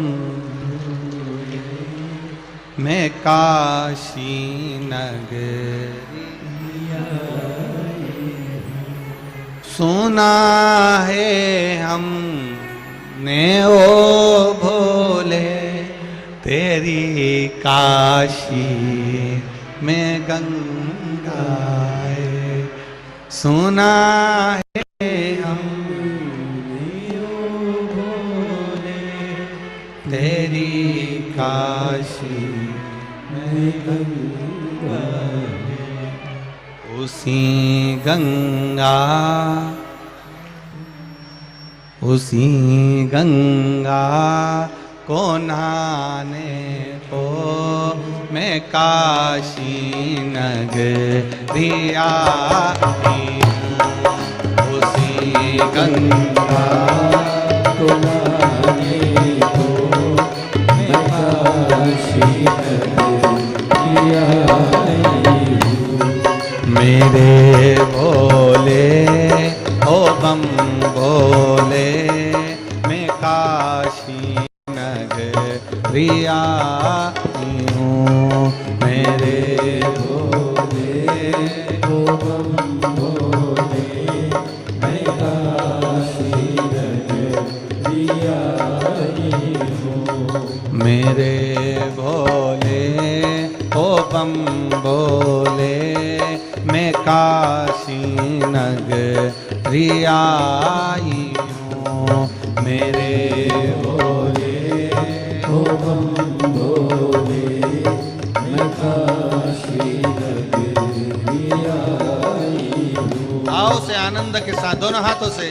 मैं काशी नगरी सुना है हमने ओ भोले, तेरी काशी में गंगा है, सुना है हमने ओ भोले, तेरी काशी में गंगा है। उसी गंगा, उसी गंगा को नहाने को मैं काशी नगरी आई, उसी गंगा को नहाने को मैं काशी नगरी आई। मेरे भोले ओ बम भोले, मैं काशी नगरी आई हूँ। मेरे भोले ओ बम भोले, मैं काशी नगरी आई हूँ। मेरे भोले ओ बम भोले, मैं काशी नगरी आई हूँ। मेरे भोले ओ बम भोले, मैं काशी नगरी आई हूँ। आओ से आनंद के साथ दोनों हाथों से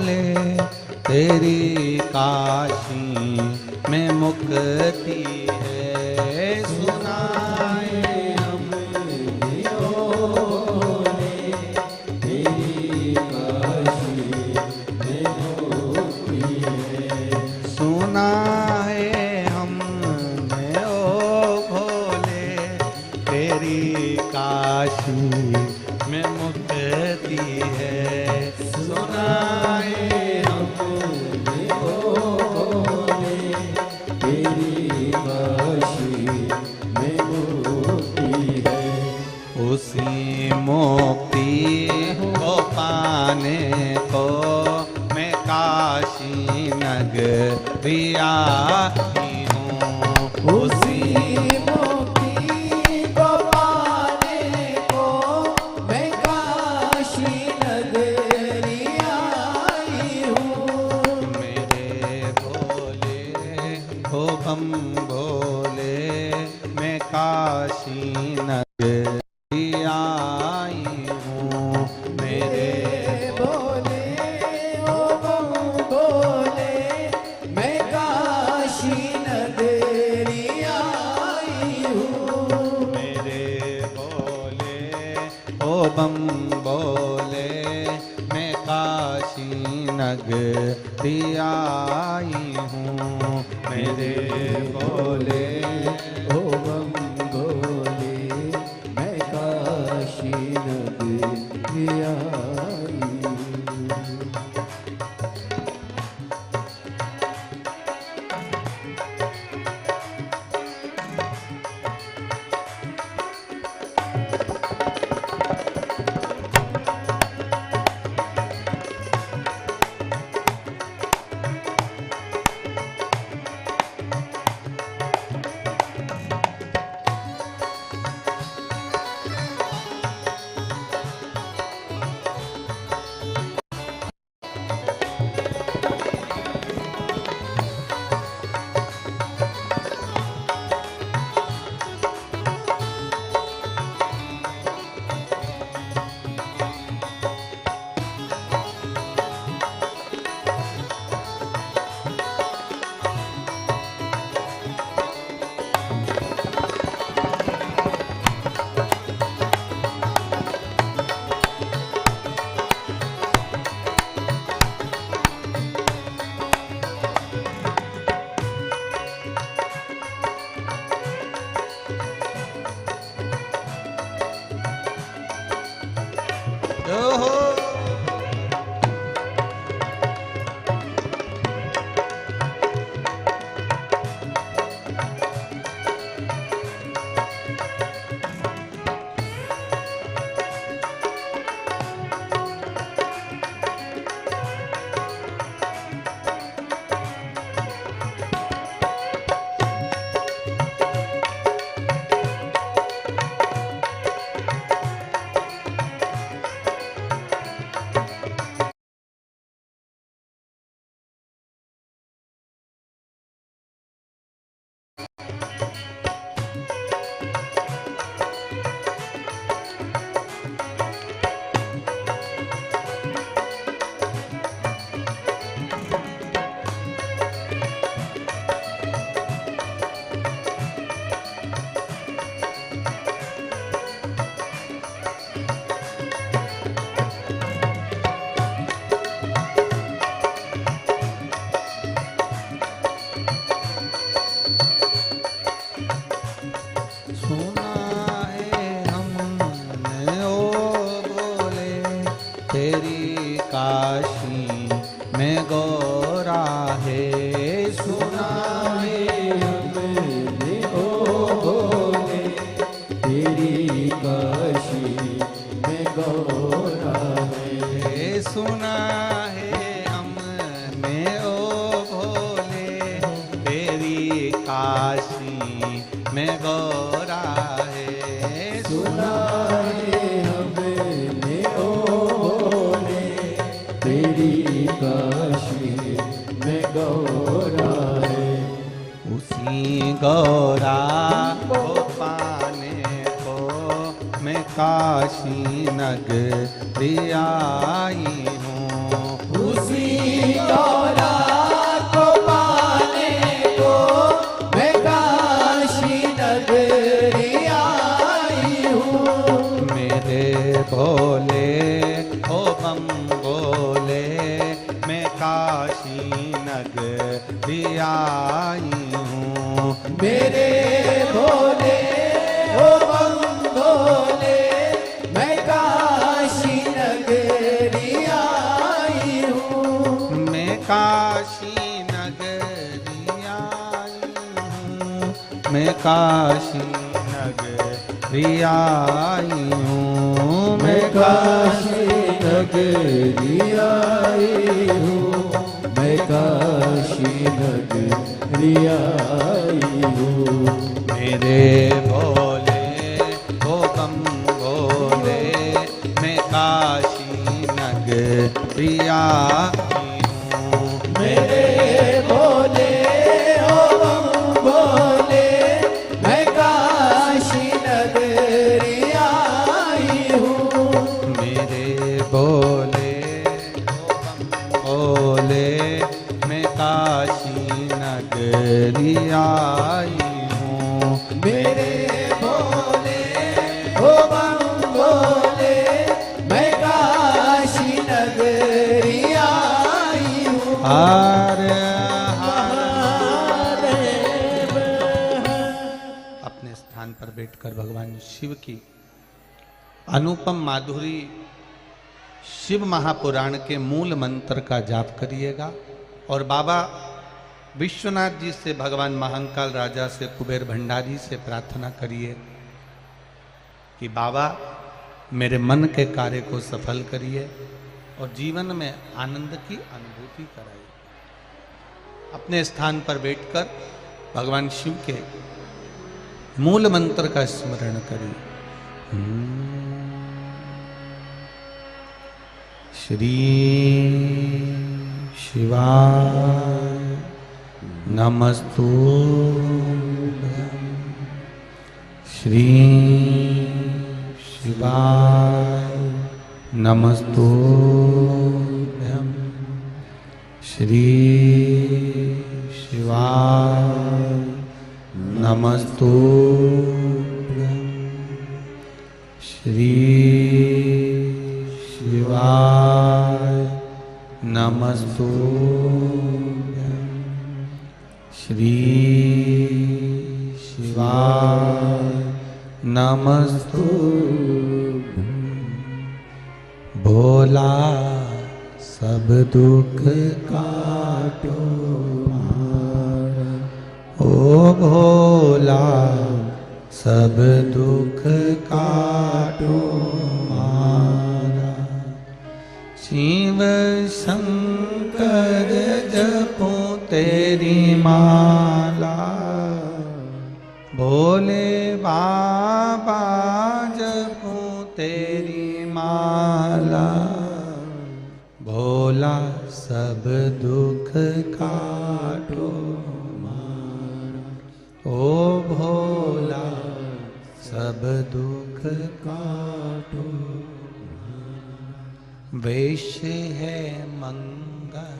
भोले तेरी काशी में मुक्ति है। सुनाए हमने ओ भोले तेरी काशी में मुक्ति है। सुना है हमने ओ भोले तेरी काशी में मुक्ति है। सुना है हमने ओ भोले तेरी काशी में मुक्ति है। उसी मुक्ति को पाने को मैं काशी नगरी आई हूँ। उसी भोले मैं काशी नगरी आई हूँ। मेरे भोले ओ बम भोले मैं काशी नगरी आई हूँ। मेरे भोले ओ बम भोले मैं काशी नगरी आई हूँ। मेरे भोले ओ बम भोले मैं काशी नगरी आई। काशी में गौरा है। सुना है हमने ओ भोले तेरी काशी में गौरा है। सुना है हमने ओ भोले तेरी काशी में गौरा है। सुना गौरा को पाने को मैं काशी नगरी आई हूँ। उसी काशी नगरी आई हूँ। मेरे भोले ओ बम भोले, मैं काशी नगरी आई हूँ। मैं काशी नगरी आई हूँ। मैं काशी नगरी आई हूँ। मैं काशी नगरी आई हूँ। मैं काशी नगरी आई हूँ। मेरे भोले ओ बम भोले, मैं काशी नगरी आई हूँ। मेरे भोले ओ बम भोले, मैं काशी नगरी आई हूँ। मेरे भोले ओ बम भोले, मैं काशी नगरी आई हूँ। मेरे भोले ओ बम भोले, मैं काशी नगरी आई हूँ। हर महादेव। अपने स्थान पर बैठकर भगवान शिव की अनुपम माधुरी शिव महापुराण के मूल मंत्र का जाप करिएगा और बाबा विश्वनाथ जी से, भगवान महाकाल राजा से, कुबेर भंडारी से प्रार्थना करिए कि बाबा मेरे मन के कार्य को सफल करिए और जीवन में आनंद की अनुभूति कराइए। अपने स्थान पर बैठकर भगवान शिव के मूल मंत्र का स्मरण करिए। श्री शिवाय नमस्तुभ्यं। श्री शिवाय नमस्तुभ्यं। श्री शिवाय नमस्तुभ्यं। श्री शिवाय नमस्तुभ्यं। श्री शिवाय नमस्तुभ्यं। भोला सब दुख काटो मारा, ओ भोला सब दुख काटो मारा। शिव शंकर जपो तेरी माला, भोले बाबा जपो तेरी माला। भोला सब दुख काटो मारा, ओ भोला सब दुख काटो। वैश्य है मंगल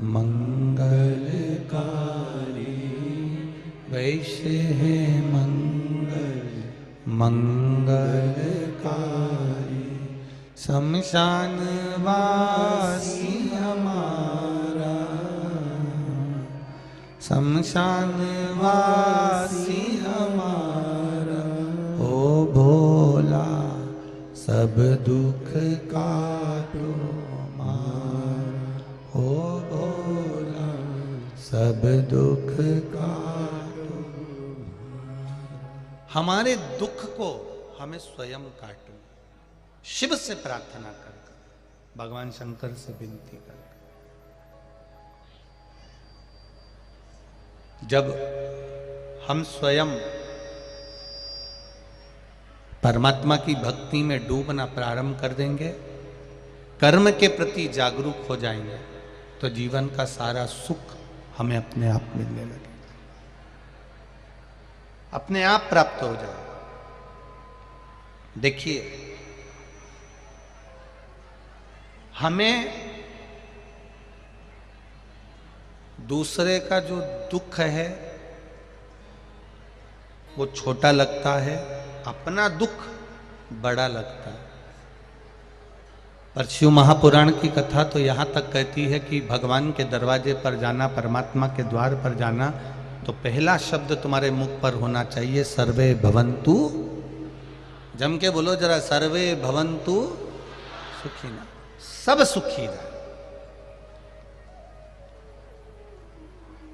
मंगलकारी, वैश्य है मंगल मंगलकारी। शमशान वासी हमारा, शमशान वासी हमारा। ओ भोला सब दुख काटो मारा, ओ भोला सब दुख काटो। हमारे दुख को हमें स्वयं काटो, शिव से प्रार्थना कर, भगवान शंकर से विनती कर। जब हम स्वयं परमात्मा की भक्ति में डूबना प्रारंभ कर देंगे, कर्म के प्रति जागरूक हो जाएंगे, तो जीवन का सारा सुख हमें अपने आप मिलने लगेगा, अपने आप प्राप्त हो जाएगा। देखिए, हमें दूसरे का जो दुख है वो छोटा लगता है, अपना दुख बड़ा लगता है। पर शिव महापुराण की कथा तो यहाँ तक कहती है कि भगवान के दरवाजे पर जाना, परमात्मा के द्वार पर जाना, तो पहला शब्द तुम्हारे मुख पर होना चाहिए सर्वे भवन्तु। जम के बोलो जरा, सर्वे भवन्तु सुखिना, सब सुखी रहे।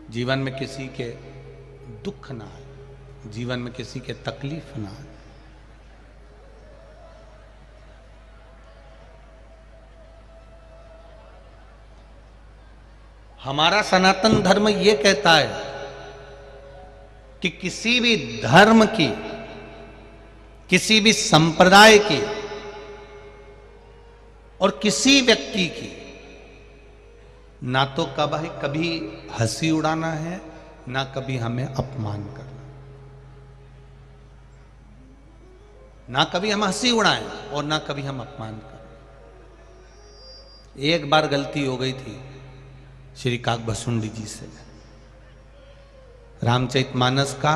जीवन में किसी के दुख ना आए, जीवन में किसी के तकलीफ ना आए। हमारा सनातन धर्म यह कहता है कि किसी भी धर्म की, किसी भी संप्रदाय की और किसी व्यक्ति की ना तो कभी हंसी उड़ाना है, ना कभी हमें अपमान करना। ना कभी हम हंसी उड़ाएं और ना कभी हम अपमान करें। एक बार गलती हो गई थी श्री काकभसुंडी जी से। रामचरितमानस का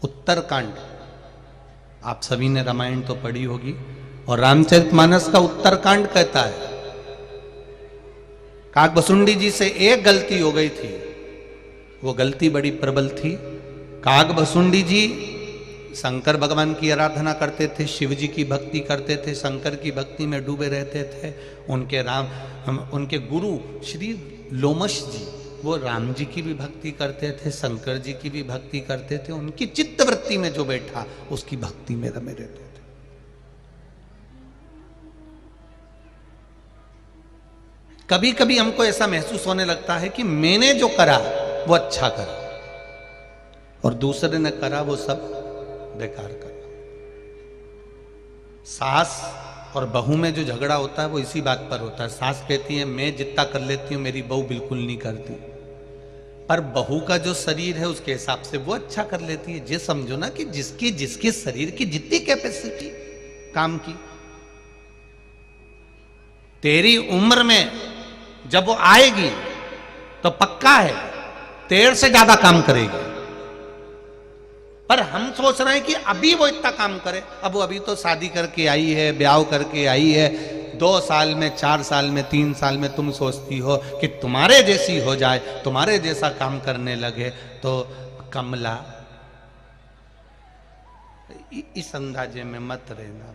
उत्तरकांड, आप सभी ने रामायण तो पढ़ी होगी, और रामचरितमानस का उत्तरकांड कहता है काकभसुंडी जी से एक गलती हो गई थी। वो गलती बड़ी प्रबल थी। काकभसुंडी जी शंकर भगवान की आराधना करते थे, शिव जी की भक्ति करते थे, शंकर की भक्ति में डूबे रहते थे। उनके गुरु श्री लोमश जी, वो राम जी की भी भक्ति करते थे, शंकर जी की भी भक्ति करते थे। उनकी चित्तवृत्ति में जो बैठा उसकी भक्ति में रमे रहते थे। कभी कभी हमको ऐसा महसूस होने लगता है कि मैंने जो करा वो अच्छा करा और दूसरे ने करा वो सब बेकार करा। सास और बहू में जो झगड़ा होता है वो इसी बात पर होता है। सास कहती है मैं जितना कर लेती हूं मेरी बहू बिल्कुल नहीं करती, पर बहू का जो शरीर है उसके हिसाब से वो अच्छा कर लेती है। ये समझो ना कि जिसकी जिसके शरीर की जितनी कैपेसिटी काम की, तेरी उम्र में जब वो आएगी तो पक्का है तेरे से ज्यादा काम करेगी। पर हम सोच रहे हैं कि अभी वो इतना काम करे। अब वो अभी तो शादी करके आई है, ब्याह करके आई है, 2 साल में, 4 साल में, 3 साल में तुम सोचती हो कि तुम्हारे जैसी हो जाए, तुम्हारे जैसा काम करने लगे। तो कमला, इस अंदाजे में मत रहना।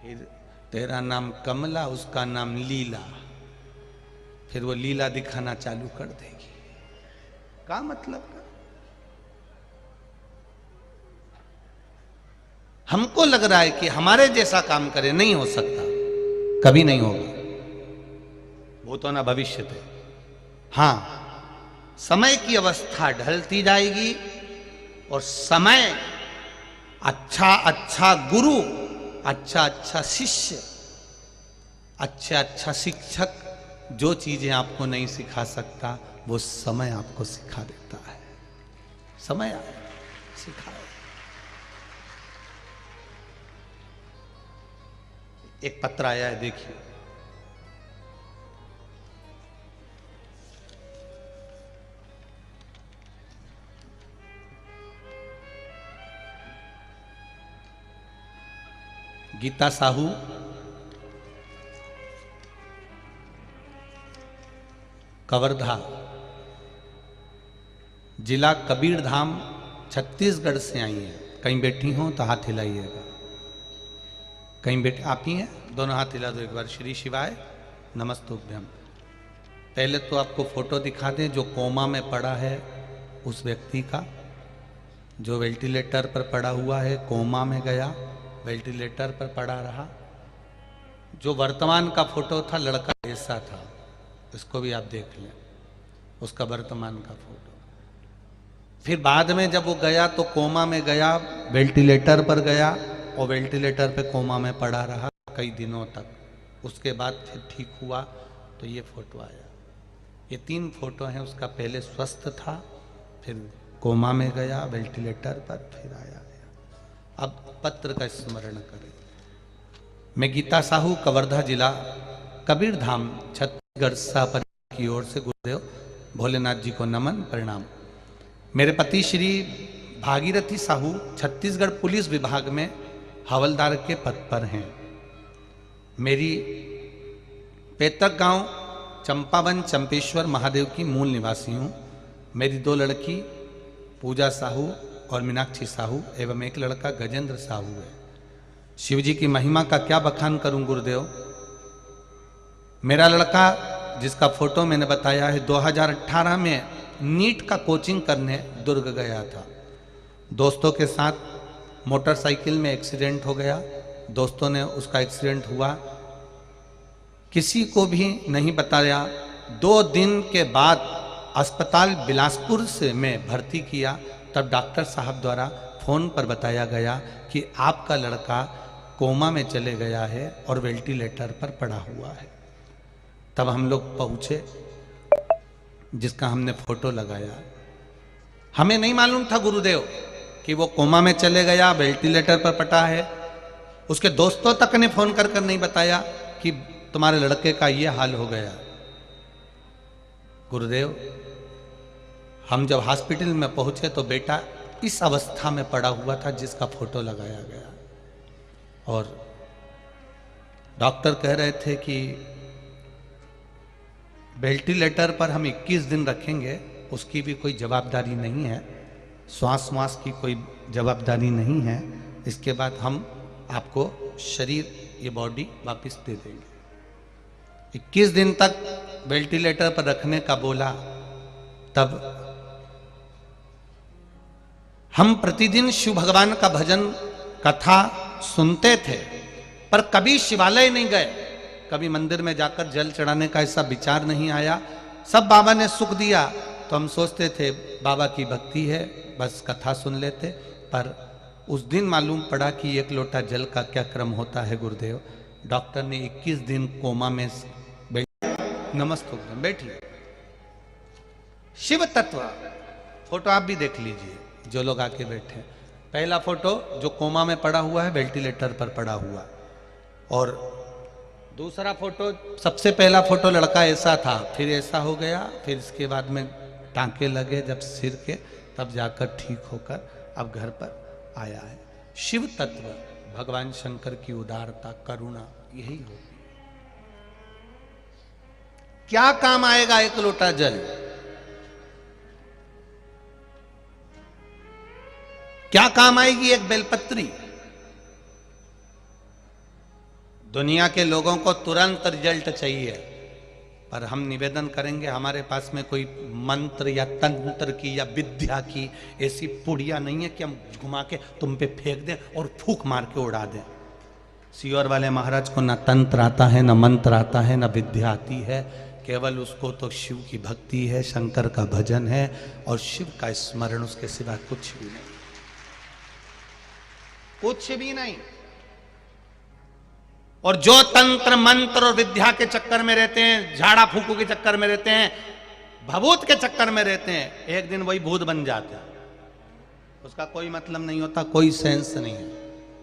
फिर तेरा नाम कमला, उसका नाम लीला, फिर वो लीला दिखाना चालू कर देगी। क्या मतलब का? हमको लग रहा है कि हमारे जैसा काम करे, नहीं हो सकता, कभी नहीं होगा। वो तो ना भविष्य थे। हां, समय की अवस्था ढलती जाएगी और समय अच्छा अच्छा गुरु, अच्छा अच्छा शिष्य, अच्छा अच्छा शिक्षक जो चीजें आपको नहीं सिखा सकता वो समय आपको सिखा देता है। समय सिखाए। एक पत्र आया है, देखिए। गीता साहू, कवर्धा, जिला कबीरधाम, छत्तीसगढ़ से आई है। कहीं बैठी हो तो हाथ हिलाइएगा। कहीं बैठे आप ही हैं? दोनों हाथ हिला दो एक बार। श्री शिवाय नमस्तुभ्यम। पहले तो आपको फोटो दिखा दें जो कोमा में पड़ा है उस व्यक्ति का, जो वेंटिलेटर पर पड़ा हुआ है, कोमा में गया, वेंटिलेटर पर पड़ा रहा। जो वर्तमान का फोटो था, लड़का ऐसा था, इसको भी आप देख लें, उसका वर्तमान का फोटो। फिर बाद में जब वो गया तो कोमा में गया, वेंटिलेटर पर गया और वेंटिलेटर पे कोमा में पड़ा रहा कई दिनों तक। उसके बाद फिर ठीक हुआ तो ये फोटो आया। ये 3 फोटो हैं उसका। पहले स्वस्थ था, फिर कोमा में गया, वेंटिलेटर पर, फिर आया। अब पत्र का स्मरण करें। मैं गीता साहू, कवर्धा जिला, कबीरधाम, छत्तीसगढ़ शाहपुर की ओर से गुरुदेव भोलेनाथ जी को नमन प्रणाम। मेरे पति श्री भागीरथी साहू छत्तीसगढ़ पुलिस विभाग में हवलदार के पद पर हैं। मेरी पैतृक गांव चंपावन चंपेश्वर महादेव की मूल निवासी हूँ। मेरी 2 लड़की पूजा साहू और मीनाक्षी साहू एवं एक लड़का गजेंद्र साहू है। शिव जी की महिमा का क्या बखान करूं गुरुदेव। मेरा लड़का जिसका फोटो मैंने बताया है 2018 में नीट का कोचिंग करने दुर्ग गया था। दोस्तों के साथ मोटरसाइकिल में एक्सीडेंट हो गया। दोस्तों ने उसका एक्सीडेंट हुआ, किसी को भी नहीं बताया। 2 दिन के बाद अस्पताल बिलासपुर से मैं भर्ती किया, तब डॉक्टर साहब द्वारा फोन पर बताया गया कि आपका लड़का कोमा में चले गया है और वेंटिलेटर पर पड़ा हुआ है। तब हम लोग पहुंचे, जिसका हमने फोटो लगाया। हमें नहीं मालूम था गुरुदेव कि वो कोमा में चले गया, वेंटिलेटर पर पड़ा है। उसके दोस्तों तक ने फोन कर नहीं बताया कि तुम्हारे लड़के का ये हाल हो गया। गुरुदेव, हम जब हॉस्पिटल में पहुंचे तो बेटा इस अवस्था में पड़ा हुआ था जिसका फोटो लगाया गया, और डॉक्टर कह रहे थे कि वेंटिलेटर पर हम 21 दिन रखेंगे, उसकी भी कोई जवाबदारी नहीं है, श्वास की कोई जवाबदारी नहीं है। इसके बाद हम आपको शरीर, ये बॉडी वापस दे देंगे। 21 दिन तक वेंटिलेटर पर रखने का बोला। तब हम प्रतिदिन शिव भगवान का भजन कथा सुनते थे, पर कभी शिवालय नहीं गए, कभी मंदिर में जाकर जल चढ़ाने का ऐसा विचार नहीं आया। सब बाबा ने सुख दिया तो हम सोचते थे बाबा की भक्ति है, बस कथा सुन लेते। पर उस दिन मालूम पड़ा कि 1 लोटा जल का क्या क्रम होता है गुरुदेव। डॉक्टर ने 21 दिन कोमा में नमस्ते बैठिए। शिव तत्व फोटो आप भी देख लीजिए, जो लोग आके बैठे। पहला फोटो जो कोमा में पड़ा हुआ है, वेंटिलेटर पर पड़ा हुआ, और दूसरा फोटो, सबसे पहला फोटो लड़का ऐसा था, फिर ऐसा हो गया, फिर इसके बाद में टांके लगे जब सिर के, तब जाकर ठीक होकर अब घर पर आया है। शिव तत्व, भगवान शंकर की उदारता, करुणा, यही होती है। क्या काम आएगा 1 लोटा जल? क्या काम आएगी एक बेलपत्री? दुनिया के लोगों को तुरंत रिजल्ट चाहिए, पर हम निवेदन करेंगे, हमारे पास में कोई मंत्र या तंत्र की या विद्या की ऐसी पुड़िया नहीं है कि हम घुमा के तुम पे फेंक दें और फूंक मार के उड़ा दें। सियोर वाले महाराज को ना तंत्र आता है, ना मंत्र आता है, ना विद्या आती है। केवल उसको तो शिव की भक्ति है, शंकर का भजन है और शिव का स्मरण, उसके सिवा कुछ भी नहीं, कुछ भी नहीं। और जो तंत्र मंत्र और विद्या के चक्कर में रहते हैं, झाड़ा फूकू के चक्कर में रहते हैं, भभूत के चक्कर में रहते हैं, एक दिन वही भूत बन जाते हैं। उसका कोई मतलब नहीं होता, कोई सेंस नहीं है।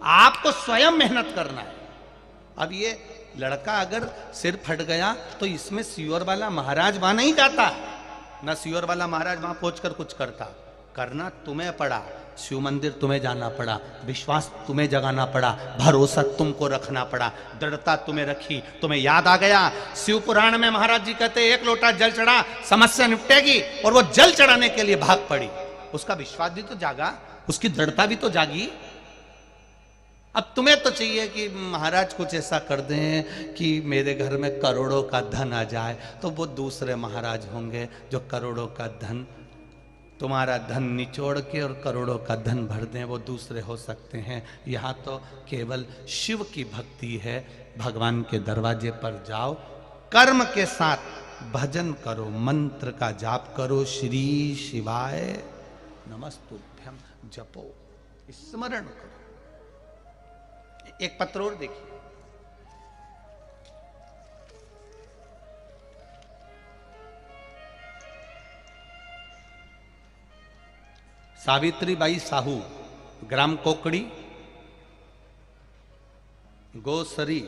आपको स्वयं मेहनत करना है। अब ये लड़का अगर सिर फट गया तो इसमें सियोर वाला महाराज वहां नहीं जाता, ना सियोर वाला महाराज वहां पहुंचकर कुछ करता। करना तुम्हें पड़ा, शिव मंदिर तुम्हें जाना पड़ा, विश्वास तुम्हें जगाना पड़ा, भरोसा तुमको रखना पड़ा, दृढ़ता तुम्हें रखी, तुम्हें याद आ गया। शिव पुराण में महाराज जी कहते 1 लोटा जल चढ़ा, समस्या निपटेगी, और वो जल चढ़ाने के लिए भाग पड़ी। उसका विश्वास भी तो जागा, उसकी दृढ़ता भी तो जागी। अब तुम्हें तो चाहिए कि महाराज कुछ ऐसा कर दें कि मेरे घर में करोड़ों का धन आ जाए, तो वो दूसरे महाराज होंगे जो करोड़ों का धन, तुम्हारा धन निचोड़ के और करोड़ों का धन भर दें, वो दूसरे हो सकते हैं। यहाँ तो केवल शिव की भक्ति है। भगवान के दरवाजे पर जाओ, कर्म के साथ भजन करो, मंत्र का जाप करो, श्री शिवाय नमस्तुभ्यम जपो, स्मरण करो। एक पत्र और देखिए, सावित्रीबाई साहू, ग्राम कोकड़ी, गोसरी,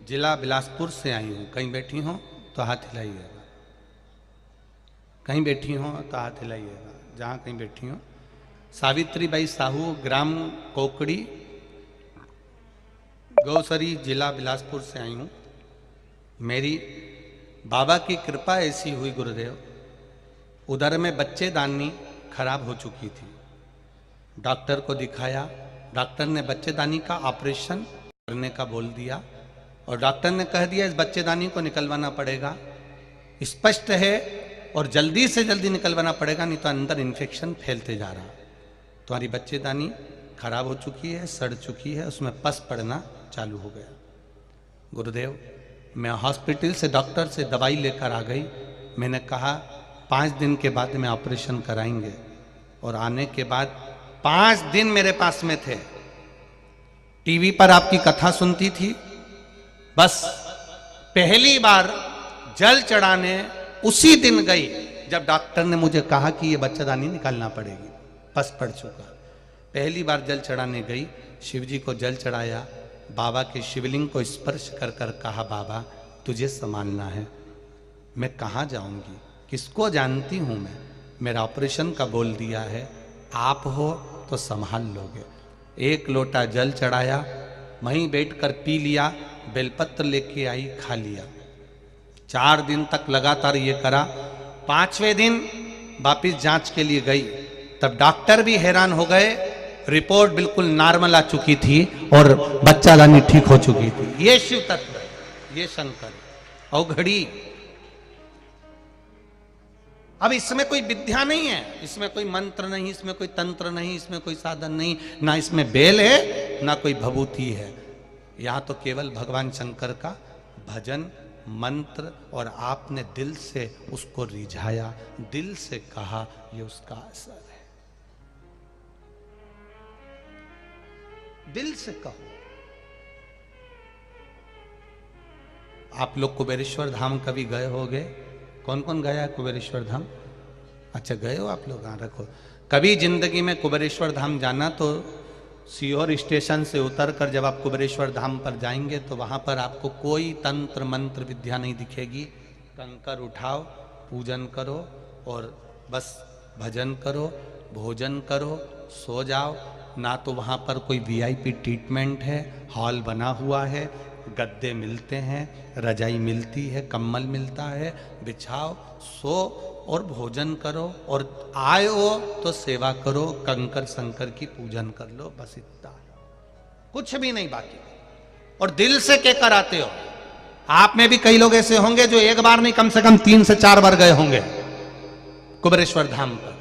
जिला बिलासपुर से आई हूं। कहीं बैठी हो तो हाथ हिलाइएगा, कहीं बैठी हो तो हाथ हिलाइएगा, जहां कहीं बैठी हो। सावित्रीबाई साहू, ग्राम कोकड़ी, गौसरी जिला बिलासपुर से आई हूँ। मेरी बाबा की कृपा ऐसी हुई गुरुदेव, उधर में बच्चेदानी खराब हो चुकी थी। डॉक्टर को दिखाया, डॉक्टर ने बच्चेदानी का ऑपरेशन करने का बोल दिया और डॉक्टर ने कह दिया इस बच्चेदानी को निकलवाना पड़ेगा, स्पष्ट है, और जल्दी से जल्दी निकलवाना पड़ेगा, नहीं तो अंदर इन्फेक्शन फैलते जा रहा। तुम्हारी बच्चेदानी खराब हो चुकी है, सड़ चुकी है, उसमें पस पड़ना चालू हो गया। गुरुदेव, मैं हॉस्पिटल से डॉक्टर से दवाई लेकर आ गई। मैंने कहा 5 दिन के बाद में ऑपरेशन कराएंगे, और आने के बाद 5 दिन मेरे पास में थे। टीवी पर आपकी कथा सुनती थी। बस पहली बार जल चढ़ाने उसी दिन गई जब डॉक्टर ने मुझे कहा कि ये बच्चेदानी निकालना पड़ेगी, पस पड़ चुका। पहली बार जल चढ़ाने गई, शिव जी को जल चढ़ाया, बाबा के शिवलिंग को स्पर्श कर कर कहा बाबा तुझे संभालना है। मैं कहाँ जाऊंगी, किसको जानती हूँ मैं, मेरा ऑपरेशन का बोल दिया है, आप हो तो संभाल लोगे। 1 लोटा जल चढ़ाया, वहीं बैठकर पी लिया, बेलपत्र लेके आई, खा लिया। 4 दिन तक लगातार ये करा। 5वें दिन वापिस जांच के लिए गई, तब डॉक्टर भी हैरान हो गए, रिपोर्ट बिल्कुल नॉर्मल आ चुकी थी और बच्चादानी ठीक हो चुकी थी। ये शिव तत्व है, ये शंकर अवघड़ी। अब इसमें कोई विद्या नहीं है, इसमें कोई मंत्र नहीं, इसमें कोई तंत्र नहीं, इसमें कोई साधन नहीं, ना इसमें बेल है ना कोई भभूति है। यहां तो केवल भगवान शंकर का भजन मंत्र, और आपने दिल से उसको रिझाया, दिल से कहा, ये उसका असर है। दिल से कहो। आप लोग कुबेरेश्वर धाम कभी गए होगे? कौन कौन गया है कुबेरेश्वर धाम? अच्छा, गए हो आप लोग? हाँ, रखो। कभी जिंदगी में कुबेरेश्वर धाम जाना तो सीहोर स्टेशन से उतरकर जब आप कुबेरेश्वर धाम पर जाएंगे तो वहां पर आपको कोई तंत्र मंत्र विद्या नहीं दिखेगी। कंकर उठाओ, पूजन करो और बस भजन करो, भोजन करो, सो जाओ। ना तो वहाँ पर कोई वीआईपी ट्रीटमेंट है, हॉल बना हुआ है, गद्दे मिलते हैं, रजाई मिलती है, कंबल मिलता है, बिछाओ, सो और भोजन करो, और आए हो तो सेवा करो, कंकर शंकर की पूजन कर लो, बस इतना, कुछ भी नहीं बाकी। और दिल से क्या कराते हो? आप में भी कई लोग ऐसे होंगे जो एक बार नहीं कम से कम 3 से 4 बार गए होंगे कुबेरेश्वर धाम पर।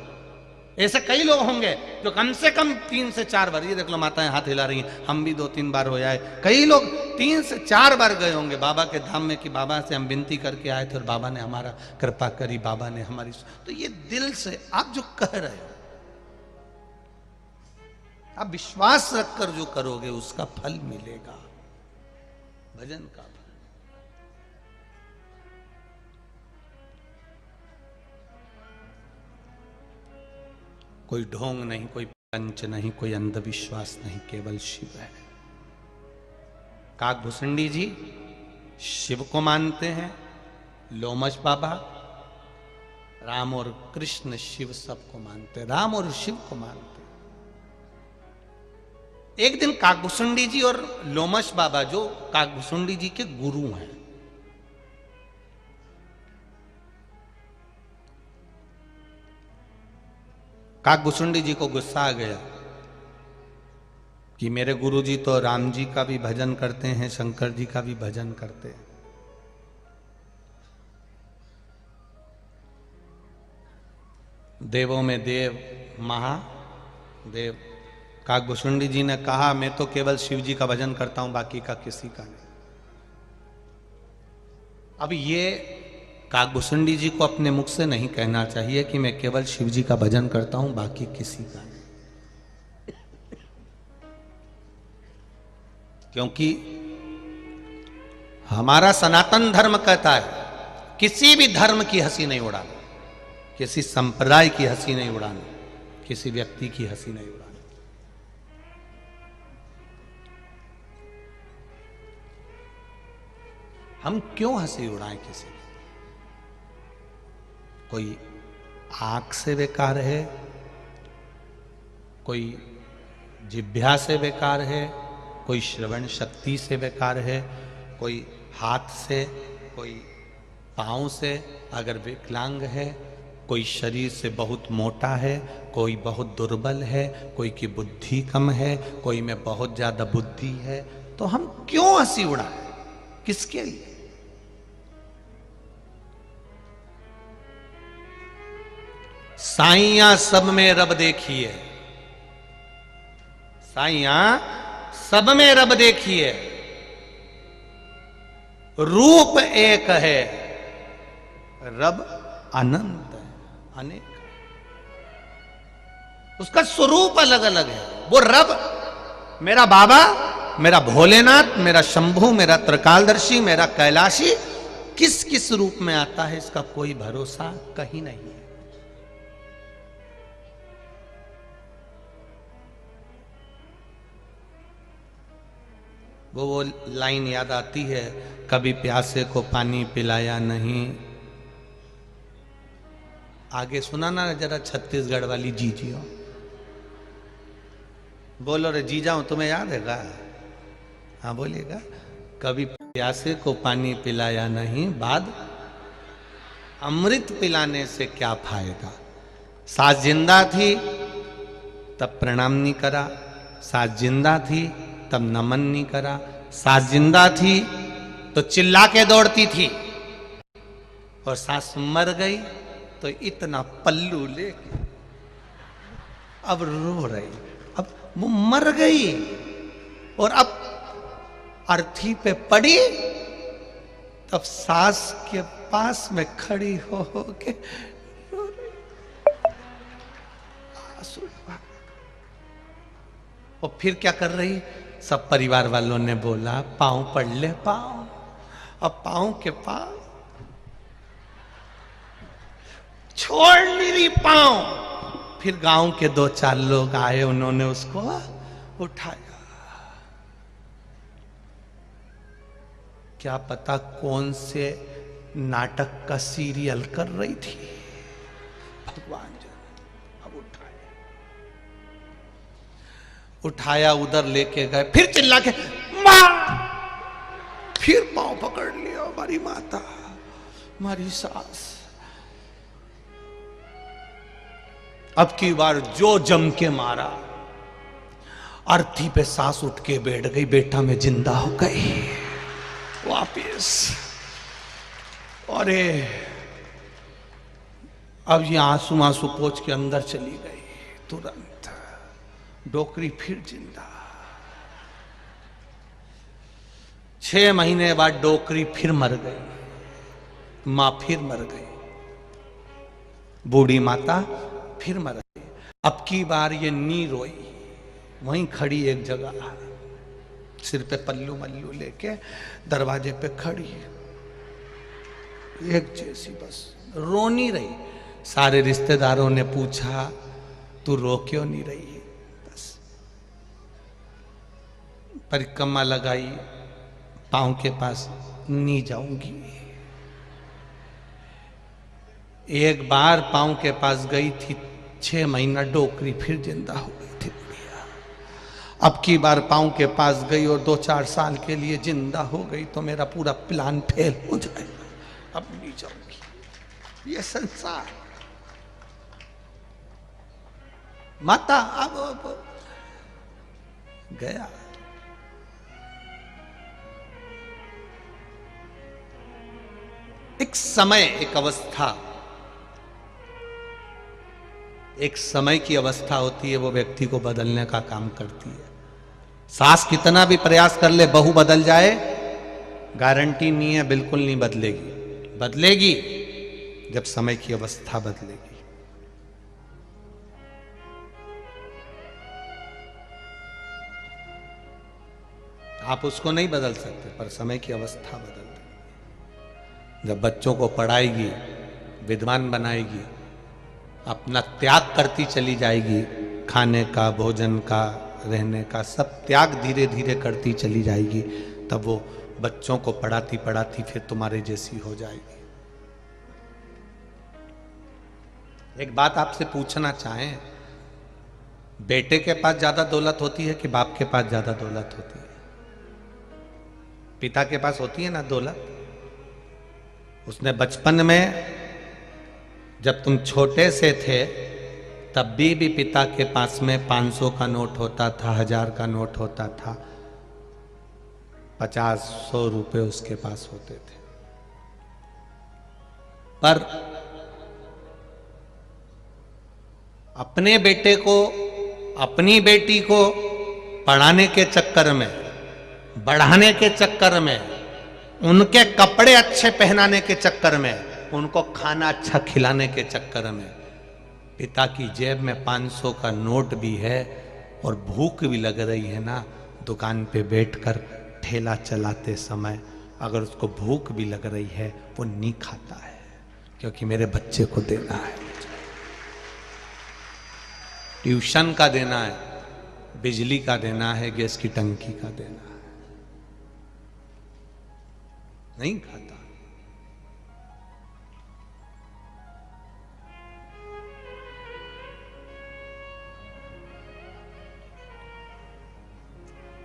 ऐसे कई लोग होंगे जो कम से कम 3 से 4 बार, ये देख लो माताएं हाथ हिला रही हैं, हम भी 2-3 बार हो जाए, कई लोग 3 से 4 बार गए होंगे बाबा के धाम में कि बाबा से हम विनती करके आए थे और बाबा ने हमारा कृपा करी, बाबा ने हमारी। तो ये दिल से आप जो कह रहे हो, आप विश्वास रखकर जो करोगे उसका फल मिलेगा, भजन का। कोई ढोंग नहीं, कोई पंच नहीं, कोई अंधविश्वास नहीं, केवल शिव है। काकभूषुंडी जी शिव को मानते हैं, लोमश बाबा, राम और कृष्ण शिव सबको मानते हैं, राम और शिव को मानते हैं। एक दिन काकभूषुंडी जी और लोमश बाबा, जो काकभूषुंडी जी के गुरु हैं, काकभूषुंडी जी को गुस्सा आ गया कि मेरे गुरुजी तो राम जी का भी भजन करते हैं, शंकर जी का भी भजन करते हैं। देवों में देव, महादेव। काकभूषुंडी जी ने कहा मैं तो केवल शिव जी का भजन करता हूं, बाकी का किसी का नहीं। अब ये काकभूषुंडी जी को अपने मुख से नहीं कहना चाहिए कि मैं केवल शिव जी का भजन करता हूं, बाकी किसी का नहीं। क्योंकि हमारा सनातन धर्म कहता है किसी भी धर्म की हंसी नहीं उड़ाना, किसी संप्रदाय की हंसी नहीं उड़ाना, किसी व्यक्ति की हंसी नहीं उड़ाना। हम क्यों हंसी उड़ाएं किसी की? कोई आंख से बेकार है, कोई जिह्वा से बेकार है, कोई श्रवण शक्ति से बेकार है, कोई हाथ से, कोई पाँव से अगर विकलांग है, कोई शरीर से बहुत मोटा है, कोई बहुत दुर्बल है, कोई की बुद्धि कम है, कोई में बहुत ज्यादा बुद्धि है, तो हम क्यों हंसी उड़ाएं? किसके लिए? साइया सब में रब देखिए, साइया सब में रब देखिए, रूप एक है, रब अनंत है, अनेक। उसका स्वरूप अलग अलग है। वो रब मेरा बाबा, मेरा भोलेनाथ, मेरा शंभू, मेरा त्रिकालदर्शी, मेरा कैलाशी किस किस रूप में आता है इसका कोई भरोसा कहीं नहीं है। वो लाइन याद आती है, कभी प्यासे को पानी पिलाया नहीं। आगे सुना ना जरा छत्तीसगढ़ वाली जीजियो, बोलो रे जीजा हूं, तुम्हें याद है गा? हाँ बोलिएगा। कभी प्यासे को पानी पिलाया नहीं, बाद अमृत पिलाने से क्या फायदा। सास जिंदा थी तब प्रणाम नहीं करा, सास जिंदा थी तब नमन नहीं करा, सास जिंदा थी तो चिल्ला के दौड़ती थी, और सास मर गई तो इतना पल्लू लेके अब रो रही। अब वो मर गई और अब अर्थी पे पड़ी, तब सास के पास में खड़ी हो के रो रही। और फिर क्या कर रही? सब परिवार वालों ने बोला पांव पड़ ले पांव, अब पांव के पांव छोड़ नहीं रही पांव। फिर गांव के दो चार लोग आए, उन्होंने उसको उठाया। क्या पता कौन से नाटक का सीरियल कर रही थी, भगवान जाने। अब उठाया उधर लेके गए, फिर चिल्ला के मां, फिर पांव पकड़ लिया हमारी माता, हमारी सास। अब की बार जो जम के मारा, अर्थी पे सांस उठ के बैठ गई, बेटा में जिंदा हो गई वापिस। अरे अब ये आंसू आंसू पोंछ के अंदर चली गई, तुरंत डोकरी फिर जिंदा। 6 महीने बाद डोकरी फिर मर गई, मां फिर मर गई, बूढ़ी माता फिर मर गई। अब की बार ये नी रोई, वहीं खड़ी एक जगह, सिर पे पल्लू मल्लू लेके दरवाजे पे खड़ी, एक जैसी बस रो नहीं रही। सारे रिश्तेदारों ने पूछा तू रो क्यों नहीं रही? बस परिक्रमा लगाई, पांव के पास नहीं जाऊंगी। एक बार पांव के पास गई थी, 6 महीना डोकरी फिर जिंदा हो गई थी बुढ़िया। अब की बार पांव के पास गई और 2-4 साल के लिए जिंदा हो गई, तो मेरा पूरा प्लान फेल हो जाएगा, अब नहीं जाऊंगी। ये संसार माता अब गया। एक समय, एक अवस्था, एक समय की अवस्था होती है, वो व्यक्ति को बदलने का काम करती है। सास कितना भी प्रयास कर ले, बहू बदल जाए, गारंटी नहीं है, बिल्कुल नहीं बदलेगी। बदलेगी जब समय की अवस्था बदलेगी। आप उसको नहीं बदल सकते, पर समय की अवस्था बदल देगी। जब बच्चों को पढ़ाएगी, विद्वान बनाएगी, अपना त्याग करती चली जाएगी, खाने का, भोजन का, रहने का, सब त्याग धीरे धीरे करती चली जाएगी, तब वो बच्चों को पढ़ाती पढ़ाती फिर तुम्हारे जैसी हो जाएगी। एक बात आपसे पूछना चाहें, बेटे के पास ज्यादा दौलत होती है कि बाप के पास ज्यादा दौलत होती है? पिता के पास होती है ना दौलत, उसने बचपन में जब तुम छोटे से थे तब भी पिता के पास में 500 का नोट होता था, 1000 का नोट होता था, 50-100 रुपए उसके पास होते थे। पर अपने बेटे को, अपनी बेटी को पढ़ाने के चक्कर में, बढ़ाने के चक्कर में, उनके कपड़े अच्छे पहनाने के चक्कर में, उनको खाना अच्छा खिलाने के चक्कर में पिता की जेब में 500 का नोट भी है और भूख भी लग रही है ना, दुकान पे बैठकर ठेला चलाते समय अगर उसको भूख भी लग रही है वो नहीं खाता है, क्योंकि मेरे बच्चे को देना है, ट्यूशन का देना है, बिजली का देना है, गैस की टंकी का देना है, नहीं खाता।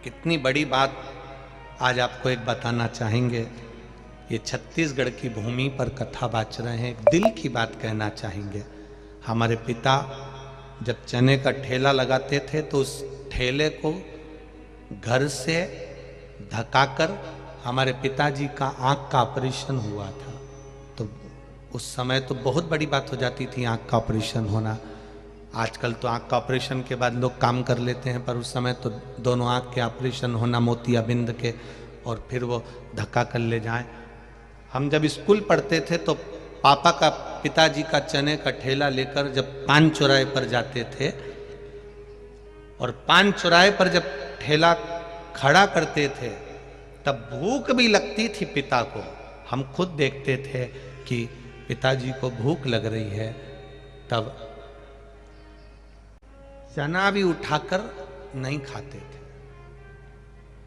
कितनी बड़ी बात आज आपको एक बताना चाहेंगे। ये छत्तीसगढ़ की भूमि पर कथा बाच रहे हैं, एक दिल की बात कहना चाहेंगे। हमारे पिता जब चने का ठेला लगाते थे तो उस ठेले को घर से धकाकर हमारे पिताजी का आंख का ऑपरेशन हुआ था। तो उस समय तो बहुत बड़ी बात हो जाती थी आंख का ऑपरेशन होना। आजकल तो आंख का ऑपरेशन के बाद लोग काम कर लेते हैं, पर उस समय तो दोनों आंख के ऑपरेशन होना, मोतियाबिंद के, और फिर वो धक्का कर ले जाएं। हम जब स्कूल पढ़ते थे तो पापा का, पिताजी का चने का ठेला लेकर जब पान चौराहे पर जाते थे और पान चौराहे पर जब ठेला खड़ा करते थे तब भूख भी लगती थी पिता को। हम खुद देखते थे कि पिताजी को भूख लग रही है, तब चना भी उठाकर नहीं खाते थे।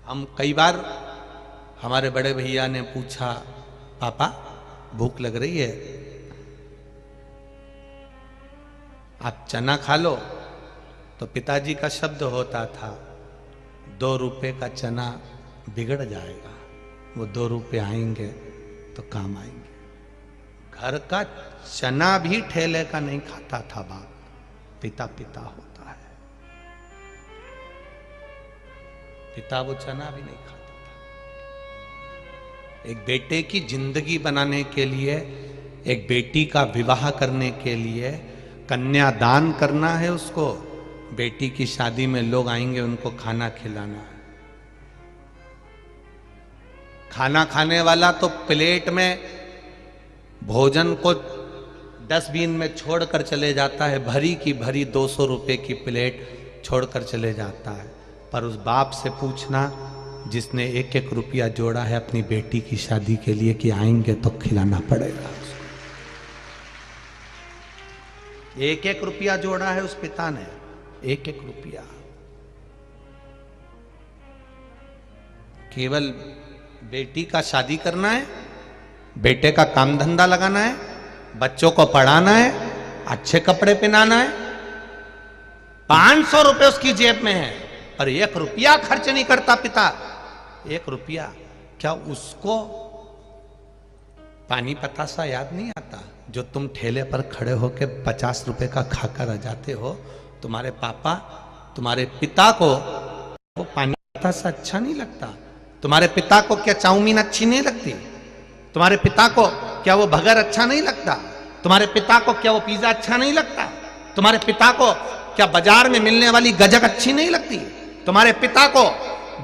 हम कई बार, हमारे बड़े भैया ने पूछा, पापा भूख लग रही है, आप चना खा लो। तो पिताजी का शब्द होता था, 2 रुपए का चना बिगड़ जाएगा, वो 2 रुपए आएंगे तो काम आएंगे। घर का चना भी ठेले का नहीं खाता था बाप, पिता पिता होता है। पिता वो चना भी नहीं खाता था। एक बेटे की जिंदगी बनाने के लिए, एक बेटी का विवाह करने के लिए कन्यादान करना है उसको। बेटी की शादी में लोग आएंगे, उनको खाना खिलाना है। खाना खाने वाला तो प्लेट में भोजन को डस्टबिन में छोड़कर चले जाता है, भरी की भरी 200 रुपए की प्लेट छोड़कर चले जाता है। पर उस बाप से पूछना जिसने 1-1 रुपया जोड़ा है अपनी बेटी की शादी के लिए कि आएंगे तो खिलाना पड़ेगा। 1-1 रुपया जोड़ा है उस पिता ने, 1-1 रुपया। केवल बेटी का शादी करना है, बेटे का काम धंधा लगाना है, बच्चों को पढ़ाना है, अच्छे कपड़े पहनाना है। 500 रुपए उसकी जेब में है और 1 रुपया खर्च नहीं करता पिता। 1 रुपया। क्या उसको पानी पतासा याद नहीं आता जो तुम ठेले पर खड़े होकर 50 रुपए का खाकर आ जाते हो? तुम्हारे पापा, तुम्हारे पिता को वो पानी पतासा अच्छा नहीं लगता? तुम्हारे पिता को क्या चाउमीन अच्छी नहीं लगती? तुम्हारे पिता को क्या वो बर्गर अच्छा नहीं लगता? तुम्हारे पिता को क्या वो पिज्जा अच्छा नहीं लगता? तुम्हारे पिता को क्या बाजार में मिलने वाली गजक अच्छी नहीं लगती? तुम्हारे पिता को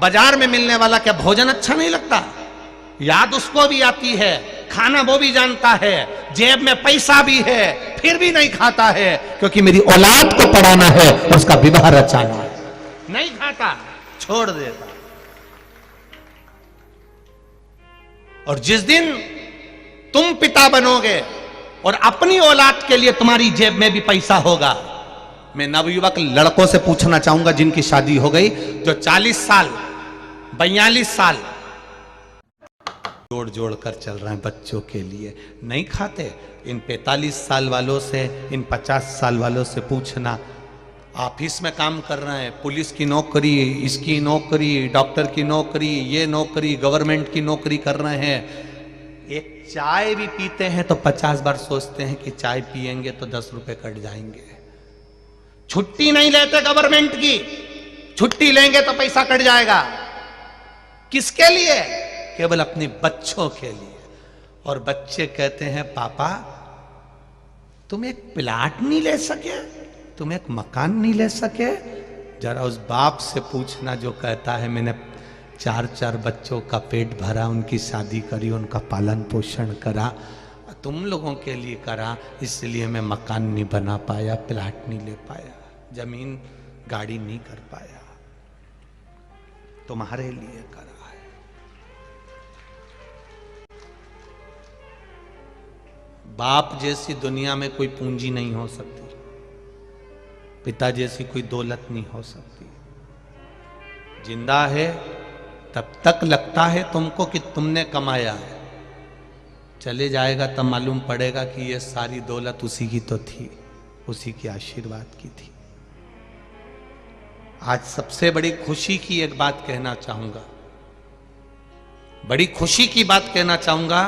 बाजार में मिलने वाला क्या भोजन अच्छा नहीं लगता? याद उसको भी आती है, खाना वो भी जानता है, जेब में पैसा भी है, फिर भी नहीं खाता है, क्योंकि मेरी औलाद को पढ़ाना है और उसका विवाह रचाना है। नहीं खाता, छोड़ देता। और जिस दिन तुम पिता बनोगे और अपनी औलाद के लिए तुम्हारी जेब में भी पैसा होगा, मैं नवयुवक लड़कों से पूछना चाहूंगा जिनकी शादी हो गई, जो 40 साल 42 साल जोड़ जोड़ कर चल रहे हैं बच्चों के लिए, नहीं खाते। इन 45 साल वालों से, इन 50 साल वालों से पूछना ऑफिस में काम कर रहे हैं, पुलिस की नौकरी, इसकी नौकरी, डॉक्टर की नौकरी, ये नौकरी, गवर्नमेंट की नौकरी कर रहे हैं, एक चाय भी पीते हैं तो 50 बार सोचते हैं कि चाय पिएंगे तो 10 रुपए कट जाएंगे। छुट्टी नहीं लेते गवर्नमेंट की, छुट्टी लेंगे तो पैसा कट जाएगा। किसके लिए? केवल अपने बच्चों के लिए। और बच्चे कहते हैं पापा तुम एक प्लाट नहीं ले सके, तुम एक मकान नहीं ले सके। जरा उस बाप से पूछना जो कहता है मैंने 4 बच्चों का पेट भरा, उनकी शादी करी, उनका पालन पोषण करा, तुम लोगों के लिए करा, इसलिए मैं मकान नहीं बना पाया, प्लाट नहीं ले पाया, जमीन गाड़ी नहीं कर पाया, तुम्हारे लिए करा है। बाप जैसी दुनिया में कोई पूंजी नहीं हो सकती, पिता जैसी कोई दौलत नहीं हो सकती। जिंदा है तब तक लगता है तुमको कि तुमने कमाया है, चले जाएगा तब मालूम पड़ेगा कि ये सारी दौलत उसी की तो थी, उसी के आशीर्वाद की थी। आज सबसे बड़ी खुशी की एक बात कहना चाहूंगा, बड़ी खुशी की बात कहना चाहूंगा।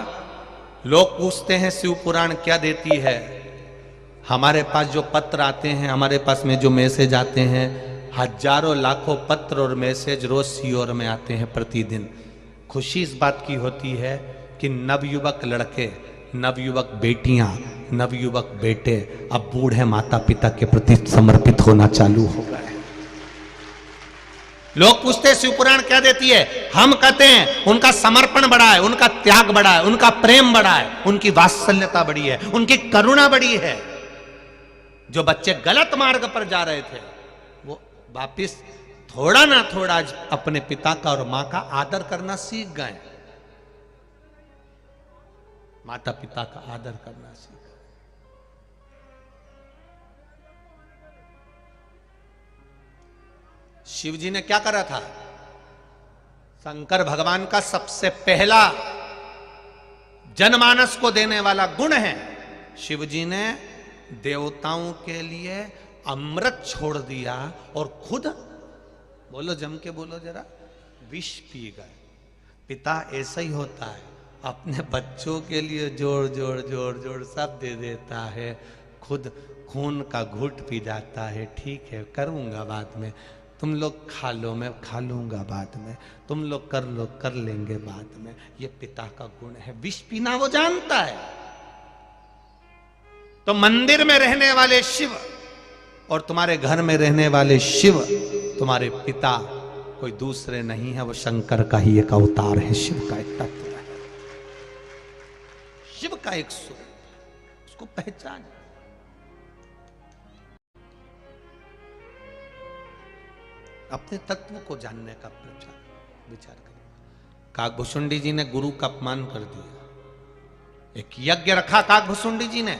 लोग पूछते हैं शिव पुराण क्या देती है। हमारे पास जो पत्र आते हैं, हमारे पास में जो मैसेज आते हैं, हजारों लाखों पत्र और मैसेज रोज सीओर में आते हैं प्रतिदिन। खुशी इस बात की होती है कि नवयुवक लड़के, नवयुवक बेटियां, नवयुवक बेटे अब बूढ़े माता पिता के प्रति समर्पित होना चालू हो गए। लोग पूछते हैं शिव पुराण क्या देती है, हम कहते हैं उनका समर्पण बड़ा है, उनका त्याग बड़ा है, उनका प्रेम बड़ा है, उनकी वात्सल्यता बड़ी है, उनकी करुणा बड़ी है। जो बच्चे गलत मार्ग पर जा रहे थे वो वापिस थोड़ा ना थोड़ा अपने पिता का और मां का आदर करना सीख गए, माता पिता का आदर करना सीख गए। शिव जी ने क्या करा था? शंकर भगवान का सबसे पहला जनमानस को देने वाला गुण है, शिव जी ने देवताओं के लिए अमृत छोड़ दिया और खुद, बोलो जम के बोलो जरा, विष पी गए। पिता ऐसा ही होता है, अपने बच्चों के लिए जोड़ जोड़ जोड़ जोड़ सब दे देता है, खुद खून का घूंट पी जाता है। ठीक है करूंगा बाद में, तुम लोग खा लो मैं खा लूंगा बाद में, तुम लोग कर लो कर लेंगे बाद में। ये पिता का गुण है, विष पीना वो जानता है। तो मंदिर में रहने वाले शिव और तुम्हारे घर में रहने वाले शिव, तुम्हारे पिता कोई दूसरे नहीं है, वो शंकर का ही एक अवतार है, शिव का एक तत्व है, शिव का एक स्वरूप, उसको पहचान। अपने तत्व को जानने का विचार करें। काकभुसुंडी जी ने गुरु का अपमान कर दिया, एक यज्ञ रखा काकभुसुंडी जी ने,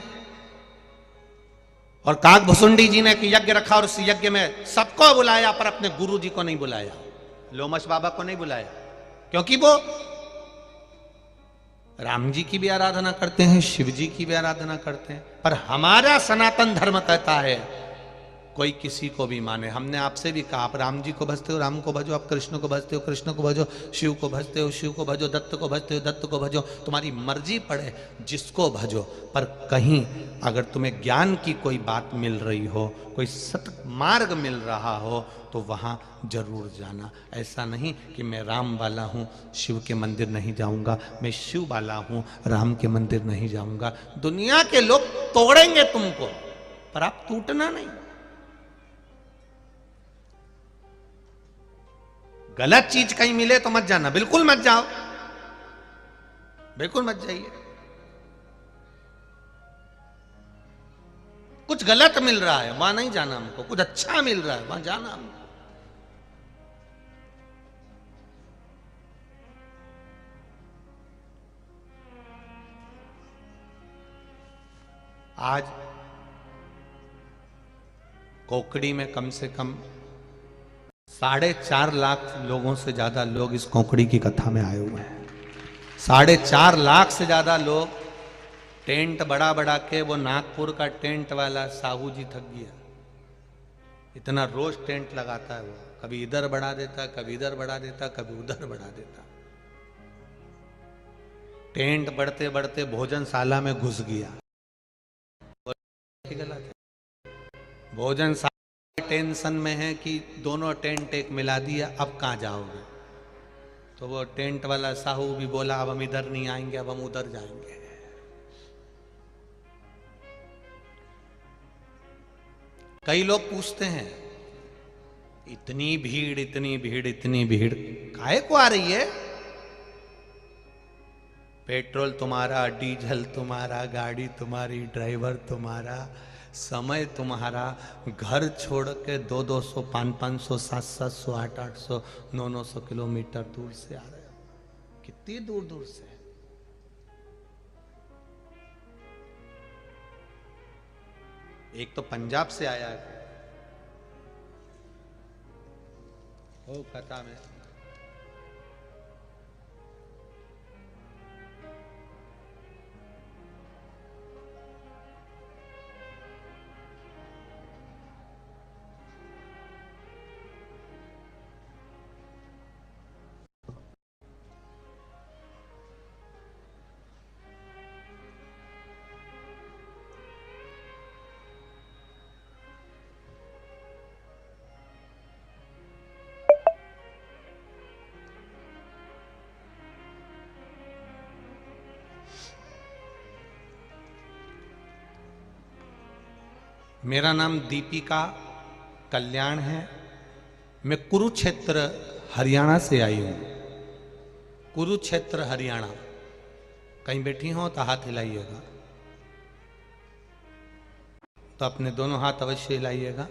और काकभुसुंडी जी ने एक यज्ञ रखा और उस यज्ञ में सबको बुलाया पर अपने गुरु जी को नहीं बुलाया, लोमश बाबा को नहीं बुलाया, क्योंकि वो राम जी की भी आराधना करते हैं, शिव जी की भी आराधना करते हैं। पर हमारा सनातन धर्म कहता है कोई किसी को भी माने। हमने आपसे भी कहा, आप राम जी को भजते हो राम को भजो, आप कृष्ण को भजते हो कृष्ण को भजो, शिव को भजते हो शिव को भजो, दत्त को भजते हो दत्त को भजो, तुम्हारी मर्जी पड़े जिसको भजो। पर कहीं अगर तुम्हें ज्ञान की कोई बात मिल रही हो, कोई सत मार्ग मिल रहा हो, तो वहाँ जरूर जाना। ऐसा नहीं कि मैं राम वाला हूँ शिव के मंदिर नहीं जाऊँगा, मैं शिव वाला हूँ राम के मंदिर नहीं जाऊँगा। दुनिया के लोग तोड़ेंगे तुमको, पर आप टूटना नहीं। गलत चीज कहीं मिले तो मत जाना, बिल्कुल मत जाओ, बिल्कुल मत जाइए। कुछ गलत मिल रहा है वहां नहीं जाना हमको, कुछ अच्छा मिल रहा है वहां जाना हमको। आज कोकड़ी में कम से कम 4.5 लाख लोगों से ज्यादा लोग इस कोकड़ी की कथा में आए हुए हैं। 4.5 लाख से ज्यादा लोग, टेंट बड़ा बड़ा के वो नागपुर का टेंट वाला साहू जी थक गया, इतना रोज टेंट लगाता है वो, कभी इधर बढ़ा देता, कभी इधर बढ़ा देता, कभी उधर बढ़ा देता। टेंट बढ़ते बढ़ते भोजनशाला में घुस गया। गलत है। भोजनशाला टेंशन में है कि दोनों टेंट एक मिला दिया, अब कहाँ जाओगे? तो वो टेंट वाला साहू भी बोला अब हम इधर नहीं आएंगे, अब हम उधर जाएंगे। कई लोग पूछते हैं इतनी भीड़ इतनी भीड़ इतनी भीड़ काहे को आ रही है? पेट्रोल तुम्हारा, डीजल तुम्हारा, गाड़ी तुम्हारी, ड्राइवर तुम्हारा, समय तुम्हारा, घर छोड़ के 200, 500, 700, 800, 900 किलोमीटर दूर से आ रहे हो। कितनी दूर दूर से। एक तो पंजाब से आया है वो कथा में। मेरा नाम दीपिका कल्याण है। मैं कुरुक्षेत्र हरियाणा से आई हूँ। कुरुक्षेत्र हरियाणा। कहीं बैठी हो तो हाथ हिलाइएगा, तो अपने दोनों हाथ अवश्य हिलाइएगा।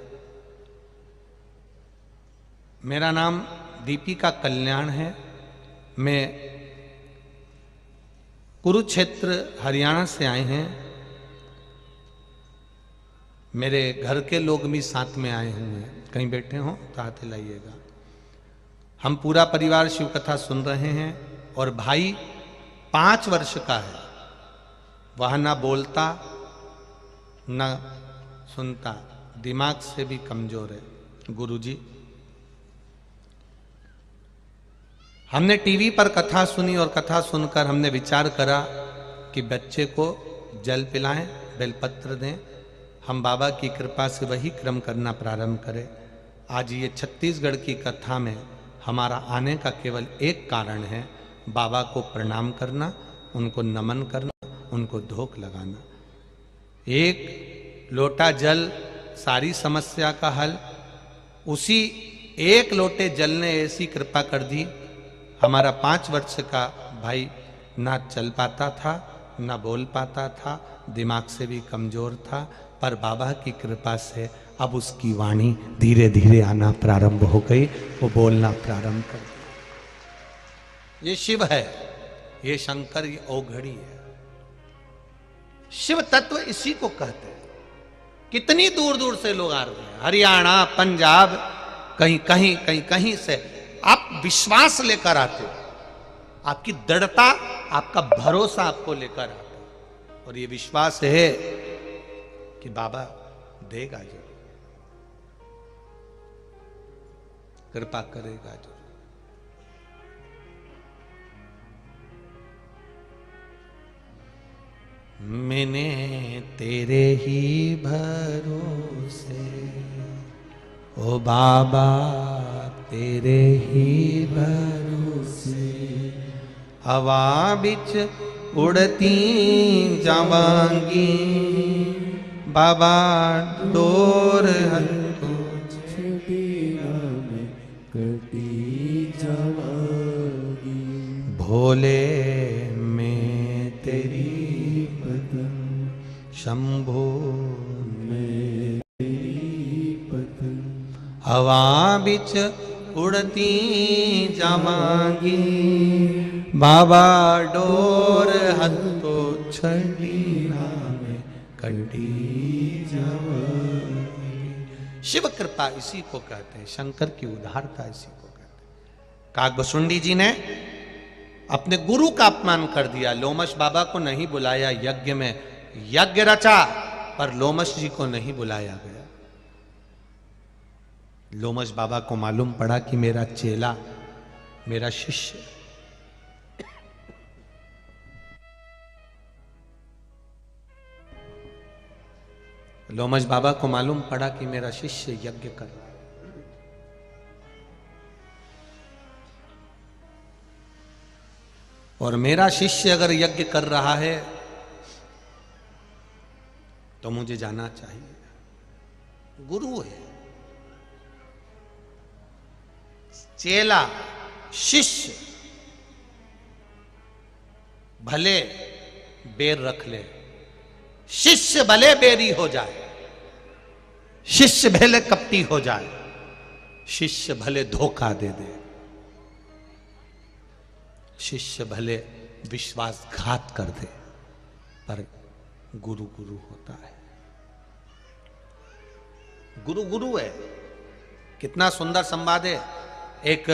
मेरा नाम दीपिका कल्याण है। मैं कुरुक्षेत्र हरियाणा से आए हैं। मेरे घर के लोग भी साथ में आए हुए हैं। कहीं बैठे हो तो हाथ हिलाइएगा। हम पूरा परिवार शिव कथा सुन रहे हैं और भाई 5 वर्ष का है। वह ना बोलता न सुनता, दिमाग से भी कमजोर है। गुरुजी, हमने टीवी पर कथा सुनी और कथा सुनकर हमने विचार करा कि बच्चे को जल पिलाएं, बेलपत्र दें। हम बाबा की कृपा से वही क्रम करना प्रारंभ करें। आज ये छत्तीसगढ़ की कथा में हमारा आने का केवल एक कारण है, बाबा को प्रणाम करना, उनको नमन करना, उनको धोख लगाना। एक लोटा जल सारी समस्या का हल। उसी एक लोटे जल ने ऐसी कृपा कर दी, हमारा 5 वर्ष का भाई ना चल पाता था, ना बोल पाता था, दिमाग से भी कमजोर था, पर बाबा की कृपा से अब उसकी वाणी धीरे धीरे आना प्रारंभ हो गई। वो बोलना प्रारंभ कर दिया। ये शिव है, ये शंकर, ये औघड़ी है। शिव तत्व इसी को कहते हैं। कितनी दूर दूर से लोग आ रहे हैं, हरियाणा, पंजाब, कहीं कहीं कहीं कहीं से। आप विश्वास लेकर आते हो, आपकी दृढ़ता, आपका भरोसा आपको लेकर आते हो, और ये विश्वास है कि बाबा देगा जरूर, कृपा करेगा जरूर। मैंने तेरे ही भरोसे, ओ बाबा तेरे ही भरोसे, हवा बिच उड़ती जावांगी, बाबा डोर हल्को छबिया में कटी जावांगी, भोले में तेरी पतन शंभो में तेरी पतन, हवा बिच उड़ती जावांगी, बाबा डोर हल्को छबिया में कटी जावांगी। शिव कृपा इसी को कहते हैं, शंकर की उदारता इसी को कहते हैं। काकभुसुंडी जी ने अपने गुरु का अपमान कर दिया, लोमश बाबा को नहीं बुलाया यज्ञ में। यज्ञ रचा पर लोमश जी को नहीं बुलाया गया। लोमश बाबा को मालूम पड़ा कि मेरा चेला, मेरा शिष्य लोमश बाबा को मालूम पड़ा कि मेरा शिष्य यज्ञ कर रहा है। और मेरा शिष्य अगर यज्ञ कर रहा है तो मुझे जाना चाहिए। गुरु है, चेला, शिष्य भले बेर रख ले, शिष्य भले बेरी हो जाए, शिष्य भले कपटी हो जाए, शिष्य भले धोखा दे दे, शिष्य भले विश्वासघात कर दे, पर गुरु गुरु होता है। गुरु गुरु है। कितना सुंदर संवाद है। एक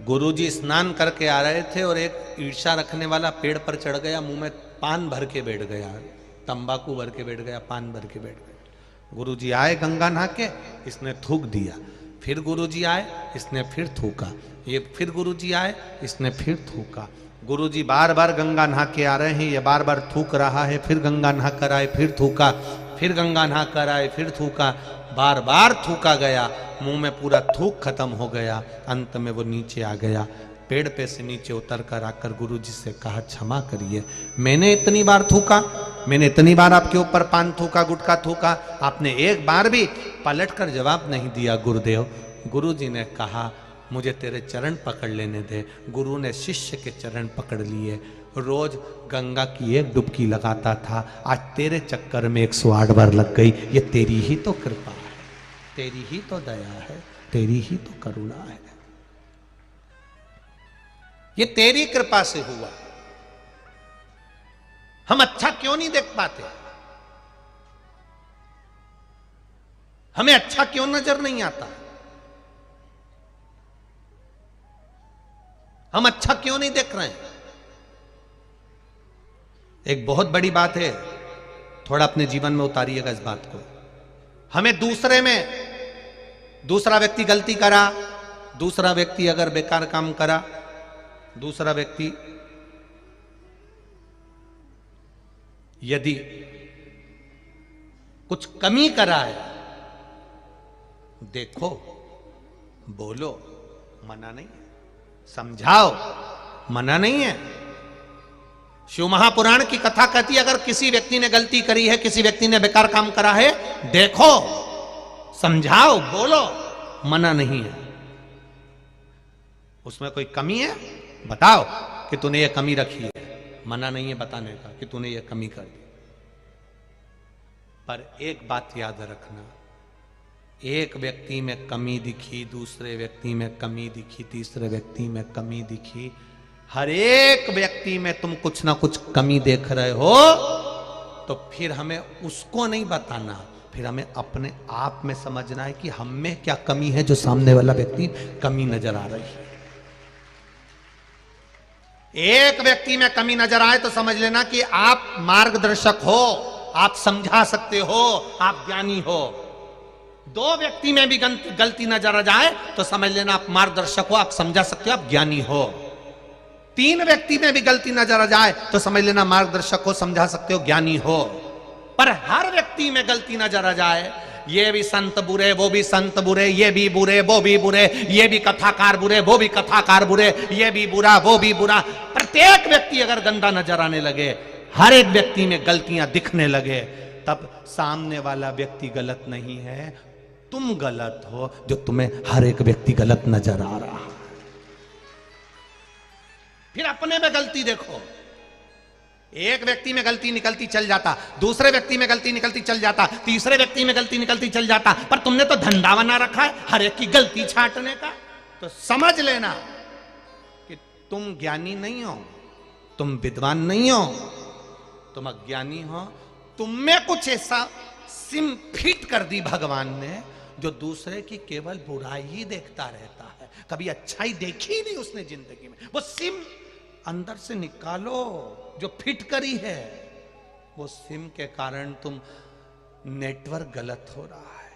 गुरुजी स्नान करके आ रहे थे और एक ईर्ष्या रखने वाला पेड़ पर चढ़ गया, मुंह में पान भर के बैठ गया, तंबाकू भर के बैठ गया, पान भर के बैठ गया। गुरुजी आए गंगा नहा के, इसने थूक दिया। फिर गुरुजी आए, इसने फिर थूका। ये फिर गुरुजी आए, इसने फिर थूका। गुरुजी बार बार गंगा नहा के आ रहे हैं, ये बार बार थूक रहा है। फिर गंगा नहा कर आए, फिर थूका, फिर गंगा नहा कर आए, फिर थूका। बार बार थूका गया, मुंह में पूरा थूक खत्म हो गया। अंत में वो नीचे आ गया, पेड़ पे से नीचे उतर कर आकर गुरुजी से कहा, क्षमा करिए, मैंने इतनी बार थूका, मैंने इतनी बार आपके ऊपर पान थूका, गुटखा थूका, आपने एक बार भी पलट कर जवाब नहीं दिया गुरुदेव। गुरुजी ने कहा, मुझे तेरे चरण पकड़ लेने दे। गुरु ने शिष्य के चरण पकड़ लिए। रोज गंगा की एक डुबकी लगाता था, आज तेरे चक्कर में 108 बार लग गई। ये तेरी ही तो कृपा है, तेरी ही तो दया है, तेरी ही तो करुणा है। ये तेरी कृपा से हुआ। हम अच्छा क्यों नहीं देख पाते? हमें अच्छा क्यों नजर नहीं आता? हम अच्छा क्यों नहीं देख रहे हैं? एक बहुत बड़ी बात है, थोड़ा अपने जीवन में उतारिएगा इस बात को। हमें दूसरे में, दूसरा व्यक्ति गलती करा, दूसरा व्यक्ति अगर बेकार काम करा, दूसरा व्यक्ति यदि कुछ कमी करा है, देखो, बोलो, मना नहीं है, समझाओ, मना नहीं है। शिव महापुराण की कथा कहती है, अगर किसी व्यक्ति ने गलती करी है, किसी व्यक्ति ने बेकार काम करा है, देखो, समझाओ, बोलो, मना नहीं है। उसमें कोई कमी है, बताओ कि तूने ये कमी रखी है। मना नहीं है बताने का कि तूने ये कमी कर दी। पर एक बात याद रखना, एक व्यक्ति में कमी दिखी, दूसरे व्यक्ति में कमी दिखी, तीसरे व्यक्ति में कमी दिखी, हर एक व्यक्ति में तुम कुछ ना कुछ कमी देख रहे हो, तो फिर हमें उसको नहीं बताना, फिर हमें अपने आप में समझना है कि हम में क्या कमी है जो सामने वाला व्यक्ति कमी नजर आ रही है। एक व्यक्ति में कमी नजर आए तो समझ लेना कि आप मार्गदर्शक हो, आप समझा सकते हो, आप ज्ञानी हो। दो व्यक्ति में भी गलती नजर आ जाए तो समझ लेना आप मार्गदर्शक हो, आप समझा सकते हो, आप ज्ञानी हो। तीन व्यक्ति में भी गलती नजर आ जाए तो समझ लेना मार्गदर्शक हो, समझा सकते हो, ज्ञानी हो। पर हर व्यक्ति में गलती नजर आ जाए, ये भी संत बुरे, वो भी संत बुरे, ये भी बुरे, वो भी बुरे, ये भी कथाकार बुरे, वो भी कथाकार बुरे, ये भी बुरा, वो भी बुरा, प्रत्येक व्यक्ति अगर गंदा नजर आने लगे, हर एक व्यक्ति में गलतियां दिखने लगे, तब सामने वाला व्यक्ति गलत नहीं है, तुम गलत हो जो तुम्हें हर एक व्यक्ति गलत नजर आ रहा है। फिर अपने में गलती देखो। एक व्यक्ति में गलती निकलती चल जाता, दूसरे व्यक्ति में गलती निकलती चल जाता, तीसरे व्यक्ति में गलती निकलती चल जाता, पर तुमने तो धंधा बना रखा है हर एक की गलती छांटने का। तो समझ लेना कि तुम ज्ञानी नहीं हो, तुम विद्वान नहीं हो, तुम अज्ञानी हो। तुम में कुछ ऐसा सिम फिट कर दी भगवान ने जो दूसरे की केवल बुराई ही देखता रहता है, कभी अच्छाई देखी ही नहीं उसने जिंदगी में। वो सिम अंदर से निकालो जो फिट करी है, वो सिम के कारण तुम नेटवर्क गलत हो रहा है,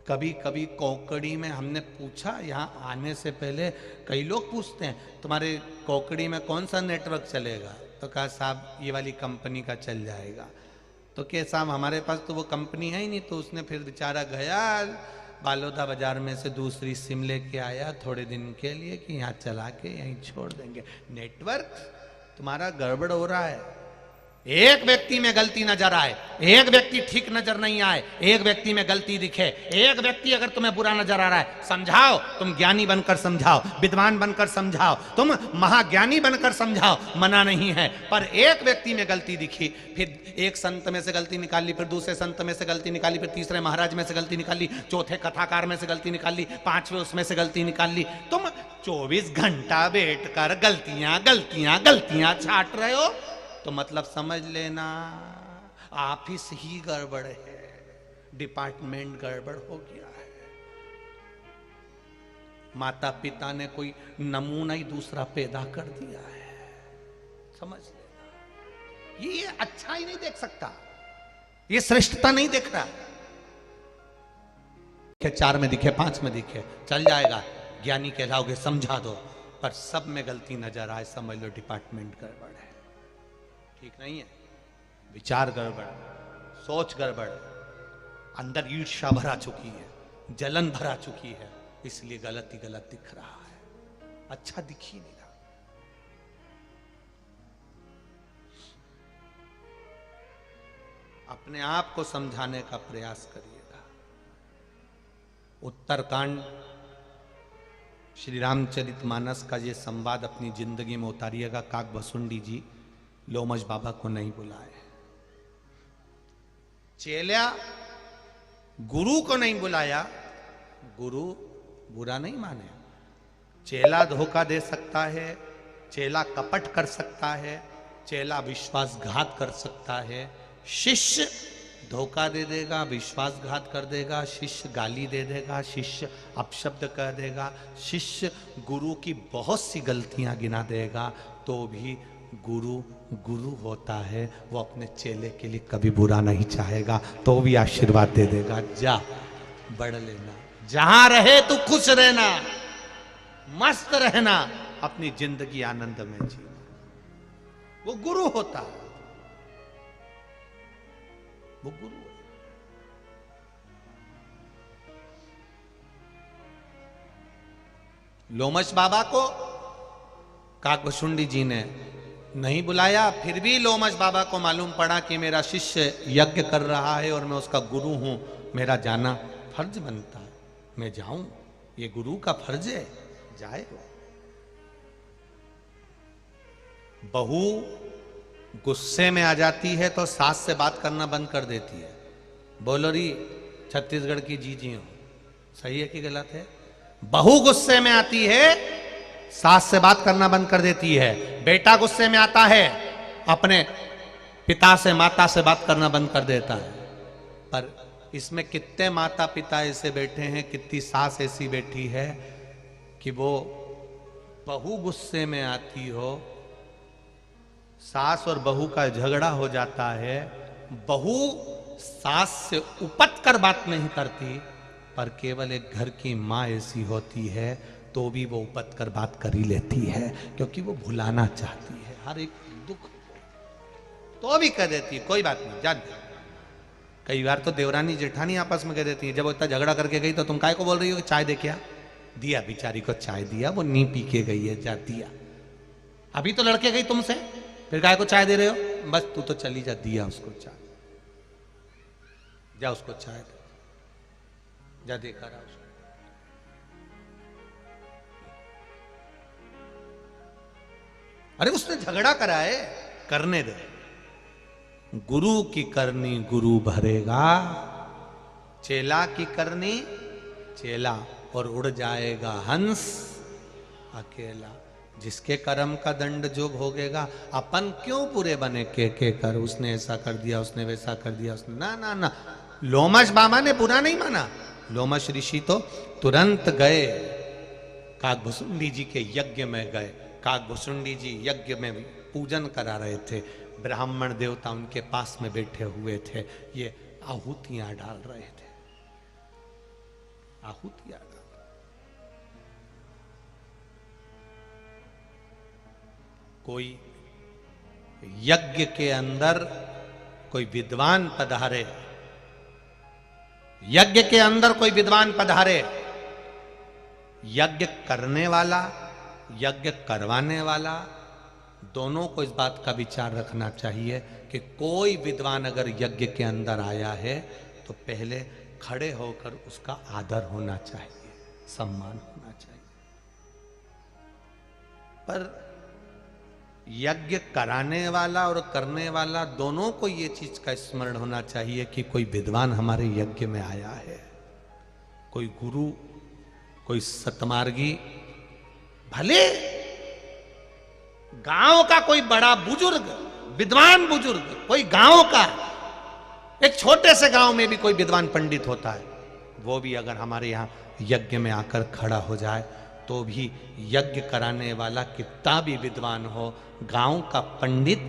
कभी कभी कोकड़ी में हमने पूछा, यहाँ आने से पहले कई लोग पूछते हैं तुम्हारे कोकड़ी में कौन सा नेटवर्क चलेगा, तो कहा साहब ये वाली कंपनी का चल जाएगा। तो क्या साहब हमारे पास तो वो कंपनी है ही नहीं। तो उसने फिर बेचारा गया बालोदा बाजार में से दूसरी सिम लेके आया थोड़े दिन के लिए कि यहाँ चला के यहीं छोड़ देंगे। नेटवर्क तुम्हारा गड़बड़ हो रहा है। एक व्यक्ति में गलती नजर आए, एक व्यक्ति ठीक नजर नहीं आए, एक व्यक्ति में गलती दिखे, एक व्यक्ति अगर तुम्हें बुरा नजर आ रहा है, समझाओ। तुम ज्ञानी बनकर समझाओ, विद्वान बनकर समझाओ, तुम महाज्ञानी बनकर समझाओ, मना नहीं है। पर एक व्यक्ति में गलती दिखी, फिर एक संत में से गलती निकाल ली, फिर दूसरे संत में से गलती निकाली, फिर तीसरे महाराज में से गलती निकाल ली, चौथे कथाकार में से गलती निकाल ली, पांचवें उसमें से गलती निकाल ली। तुम 24 घंटा बैठकर गलतियां गलतियां गलतियां छाट रहे हो, तो मतलब समझ लेना ऑफिस ही गड़बड़ है, डिपार्टमेंट गड़बड़ हो गया है। माता पिता ने कोई नमूना ही दूसरा पैदा कर दिया है, समझ लेना। ये अच्छा ही नहीं देख सकता, ये श्रेष्ठता नहीं देख रहा। 4 में दिखे, 5 में दिखे, चल जाएगा, ज्ञानी कहलाओगे, समझा दो। पर सब में गलती नजर आए, समझ लो डिपार्टमेंट गड़बड़ है, ठीक नहीं है। विचार गड़बड़, सोच गड़बड़, अंदर ईर्ष्या भरा चुकी है, जलन भरा चुकी है, इसलिए गलत ही गलत दिख रहा है, अच्छा दिख ही नहीं रहा। अपने आप को समझाने का प्रयास करिएगा। उत्तरकांड श्री रामचरितमानस का ये संवाद अपनी जिंदगी में उतारिएगा। काकभसुंडी जी लोमश बाबा को नहीं बुलाए, चेला गुरु को नहीं बुलाया। गुरु बुरा नहीं माने, चेला धोखा दे सकता है, चेला कपट कर सकता है, चेला विश्वासघात कर सकता है, शिष्य धोखा दे देगा, विश्वासघात कर देगा, शिष्य गाली दे देगा, शिष्य अपशब्द कह देगा, शिष्य गुरु की बहुत सी गलतियां गिना देगा, तो भी गुरु गुरु होता है। वो अपने चेले के लिए कभी बुरा नहीं चाहेगा, तो भी आशीर्वाद दे देगा, जा बढ़ लेना, जहां रहे तू खुश रहना, मस्त रहना, अपनी जिंदगी आनंद में जीना। वो गुरु होता है, वो गुरु है। लोमश बाबा को काकभसुंडी जी ने नहीं बुलाया, फिर भी लोमश बाबा को मालूम पड़ा कि मेरा शिष्य यज्ञ कर रहा है और मैं उसका गुरु हूं, मेरा जाना फर्ज बनता है, मैं जाऊं, ये गुरु का फर्ज है, जाए। बहू गुस्से में आ जाती है तो सास से बात करना बंद कर देती है। बोलो री छत्तीसगढ़ की जी हो, सही है कि गलत है? बहू गुस्से में आती है, सास से बात करना बंद कर देती है। बेटा गुस्से में आता है, अपने पिता से माता से बात करना बंद कर देता है। पर इसमें कितने माता पिता ऐसे बैठे हैं, कितनी सास ऐसी बैठी है कि वो बहू गुस्से में आती हो, सास और बहू का झगड़ा हो जाता है, बहू सास से उपट कर बात नहीं करती, पर केवल एक घर की माँ ऐसी होती है तो भी वो उपट कर बात कर ही लेती है, क्योंकि वो भुलाना चाहती है हर एक दुख, तो भी कह देती है कोई बात नहीं, जान। कई बार तो देवरानी जेठानी आपस में कह देती है, जब वो इतना झगड़ा करके गई तो तुम काय को बोल रही हो कि चाय दे क्या? दिया, बेचारी को चाय दिया, वो नी पी के गई है, जा दिया। अभी तो लड़के गई तुमसे, फिर काय को चाय दे रहे हो? बस तू तो चली जा, दिया उसको चाय, जा उसको चाय दे, जा देखा रहा उसको। अरे उसने झगड़ा करा है, करने दे। गुरु की करनी गुरु भरेगा, चेला की करनी चेला, और उड़ जाएगा हंस अकेला। जिसके कर्म का दंड जो भोगेगा, अपन क्यों पूरे बने के कर, उसने ऐसा कर दिया, उसने वैसा कर दिया, उसने ना ना ना। लोमश बाबा ने बुरा नहीं माना, लोमश ऋषि तो तुरंत गए, काकभसुंडी जी के यज्ञ में गए। काकभसुंडी जी यज्ञ में पूजन करा रहे थे, ब्राह्मण देवता उनके पास में बैठे हुए थे, ये आहुतियां डाल रहे थे। आहुतियां डालो। कोई यज्ञ के अंदर कोई विद्वान पधारे, यज्ञ के अंदर कोई विद्वान पधारे, यज्ञ करने वाला, यज्ञ करवाने वाला, दोनों को इस बात का विचार रखना चाहिए कि कोई विद्वान अगर यज्ञ के अंदर आया है तो पहले खड़े होकर उसका आदर होना चाहिए, सम्मान होना चाहिए। पर यज्ञ कराने वाला और करने वाला दोनों को ये चीज का स्मरण होना चाहिए कि कोई विद्वान हमारे यज्ञ में आया है, कोई गुरु, कोई सतमार्गी, भले गांव का कोई बड़ा बुजुर्ग, विद्वान बुजुर्ग, कोई गांव का, एक छोटे से गांव में भी कोई विद्वान पंडित होता है, वो भी अगर हमारे यहाँ यज्ञ में आकर खड़ा हो जाए तो भी यज्ञ कराने वाला कितना भी विद्वान हो, गांव का पंडित,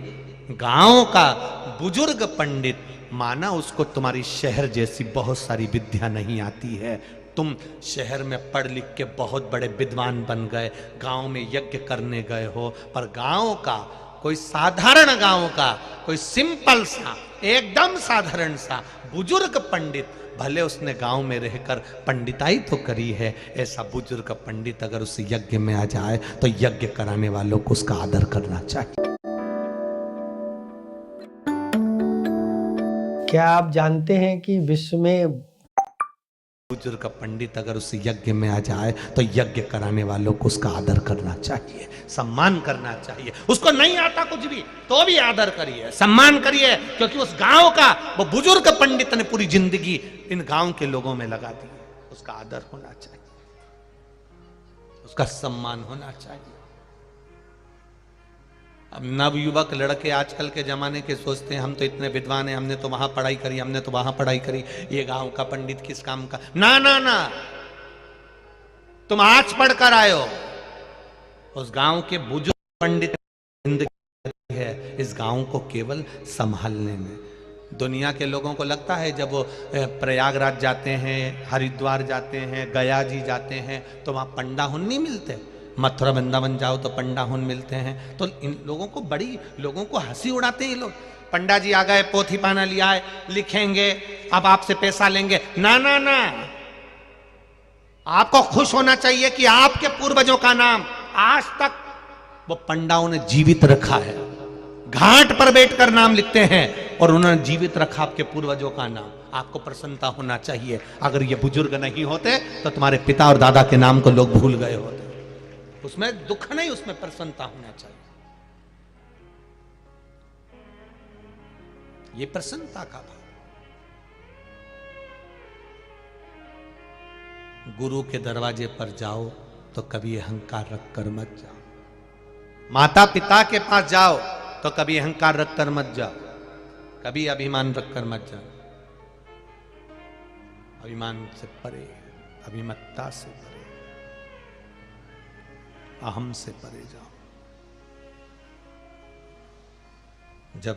गांव का बुजुर्ग पंडित, माना उसको तुम्हारी शहर जैसी बहुत सारी विद्या नहीं आती है, तुम शहर में पढ़ लिख के बहुत बड़े विद्वान बन गए, गांव में यज्ञ करने गए हो, पर गांव का कोई साधारण, गांव का कोई सिंपल सा, एकदम साधारण सा बुजुर्ग पंडित, भले उसने गांव में रहकर पंडिताई तो करी है, ऐसा बुजुर्ग पंडित अगर उस यज्ञ में आ जाए तो यज्ञ कराने वालों को उसका आदर करना चाहिए। क्या आप जानते हैं कि विश्व में बुजुर्ग पंडित अगर उस यज्ञ में आ जाए तो यज्ञ कराने वालों को उसका आदर करना चाहिए, सम्मान करना चाहिए। उसको नहीं आता कुछ भी तो भी आदर करिए, सम्मान करिए, क्योंकि उस गांव का वो बुजुर्ग पंडित ने पूरी जिंदगी इन गांव के लोगों में लगा दी, उसका आदर होना चाहिए, उसका सम्मान होना चाहिए। अब नवयुवक लड़के आजकल के जमाने के सोचते हैं हम तो इतने विद्वान हैं, हमने तो वहां पढ़ाई करी, हमने तो वहां पढ़ाई करी, ये गांव का पंडित किस काम का। ना ना ना, तुम आज पढ़कर आए हो, उस गांव के बुजुर्ग पंडित जिंदगी है इस गांव को केवल संभालने में। दुनिया के लोगों को लगता है जब वो प्रयागराज जाते हैं, हरिद्वार जाते हैं, गया जी जाते हैं तो वहां पंडा हुन नहीं मिलते, मथुरा वृंदावन जाओ तो पंडा हुन मिलते हैं, तो इन लोगों को बड़ी, लोगों को हंसी उड़ाते हैं ये लोग। पंडा जी आ गए, पोथी पाना लिया है, लिखेंगे, अब आपसे पैसा लेंगे। ना ना ना, आपको खुश होना चाहिए कि आपके पूर्वजों का नाम आज तक वो पंडाओं ने जीवित रखा है, घाट पर बैठकर नाम लिखते हैं और उन्होंने जीवित रखा आपके पूर्वजों का नाम, आपको प्रसन्नता होना चाहिए। अगर ये बुजुर्ग नहीं होते तो तुम्हारे पिता और दादा के नाम को लोग भूल गए होते, उसमें दुख नहीं, उसमें प्रसन्नता होना चाहिए। ये प्रसन्नता का भाव। गुरु के दरवाजे पर जाओ तो कभी अहंकार रखकर मत जाओ, माता पिता के पास जाओ तो कभी अहंकार रखकर मत जाओ, कभी अभिमान रखकर मत जाओ। अभिमान से परे, अभिमत्ता से परे, अहम से परे जाओ। जब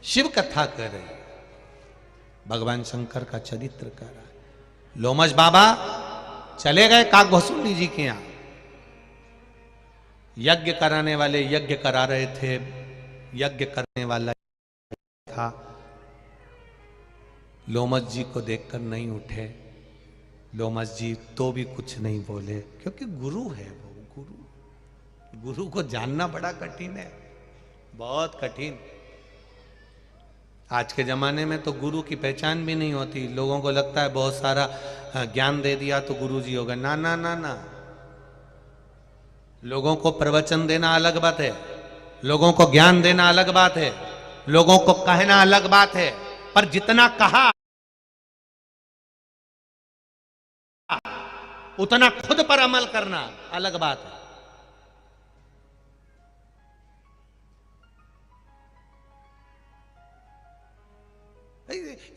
शिव कथा कर रहे, भगवान शंकर का चरित्र कर रहा है, लोमश बाबा चले गए काकभसूनी जी के यहां, यज्ञ कराने वाले यज्ञ करा रहे थे, यज्ञ करने वाला था, लोमश जी को देखकर नहीं उठे। लोमश जी तो भी कुछ नहीं बोले, क्योंकि गुरु है वो, गुरु को जानना बड़ा कठिन है, बहुत कठिन। आज के जमाने में तो गुरु की पहचान भी नहीं होती, लोगों को लगता है बहुत सारा ज्ञान दे दिया तो गुरु जी होगा। ना ना ना ना, लोगों को प्रवचन देना अलग बात है, लोगों को ज्ञान देना अलग बात है, लोगों को कहना अलग बात है, पर जितना कहा उतना खुद पर अमल करना अलग बात है।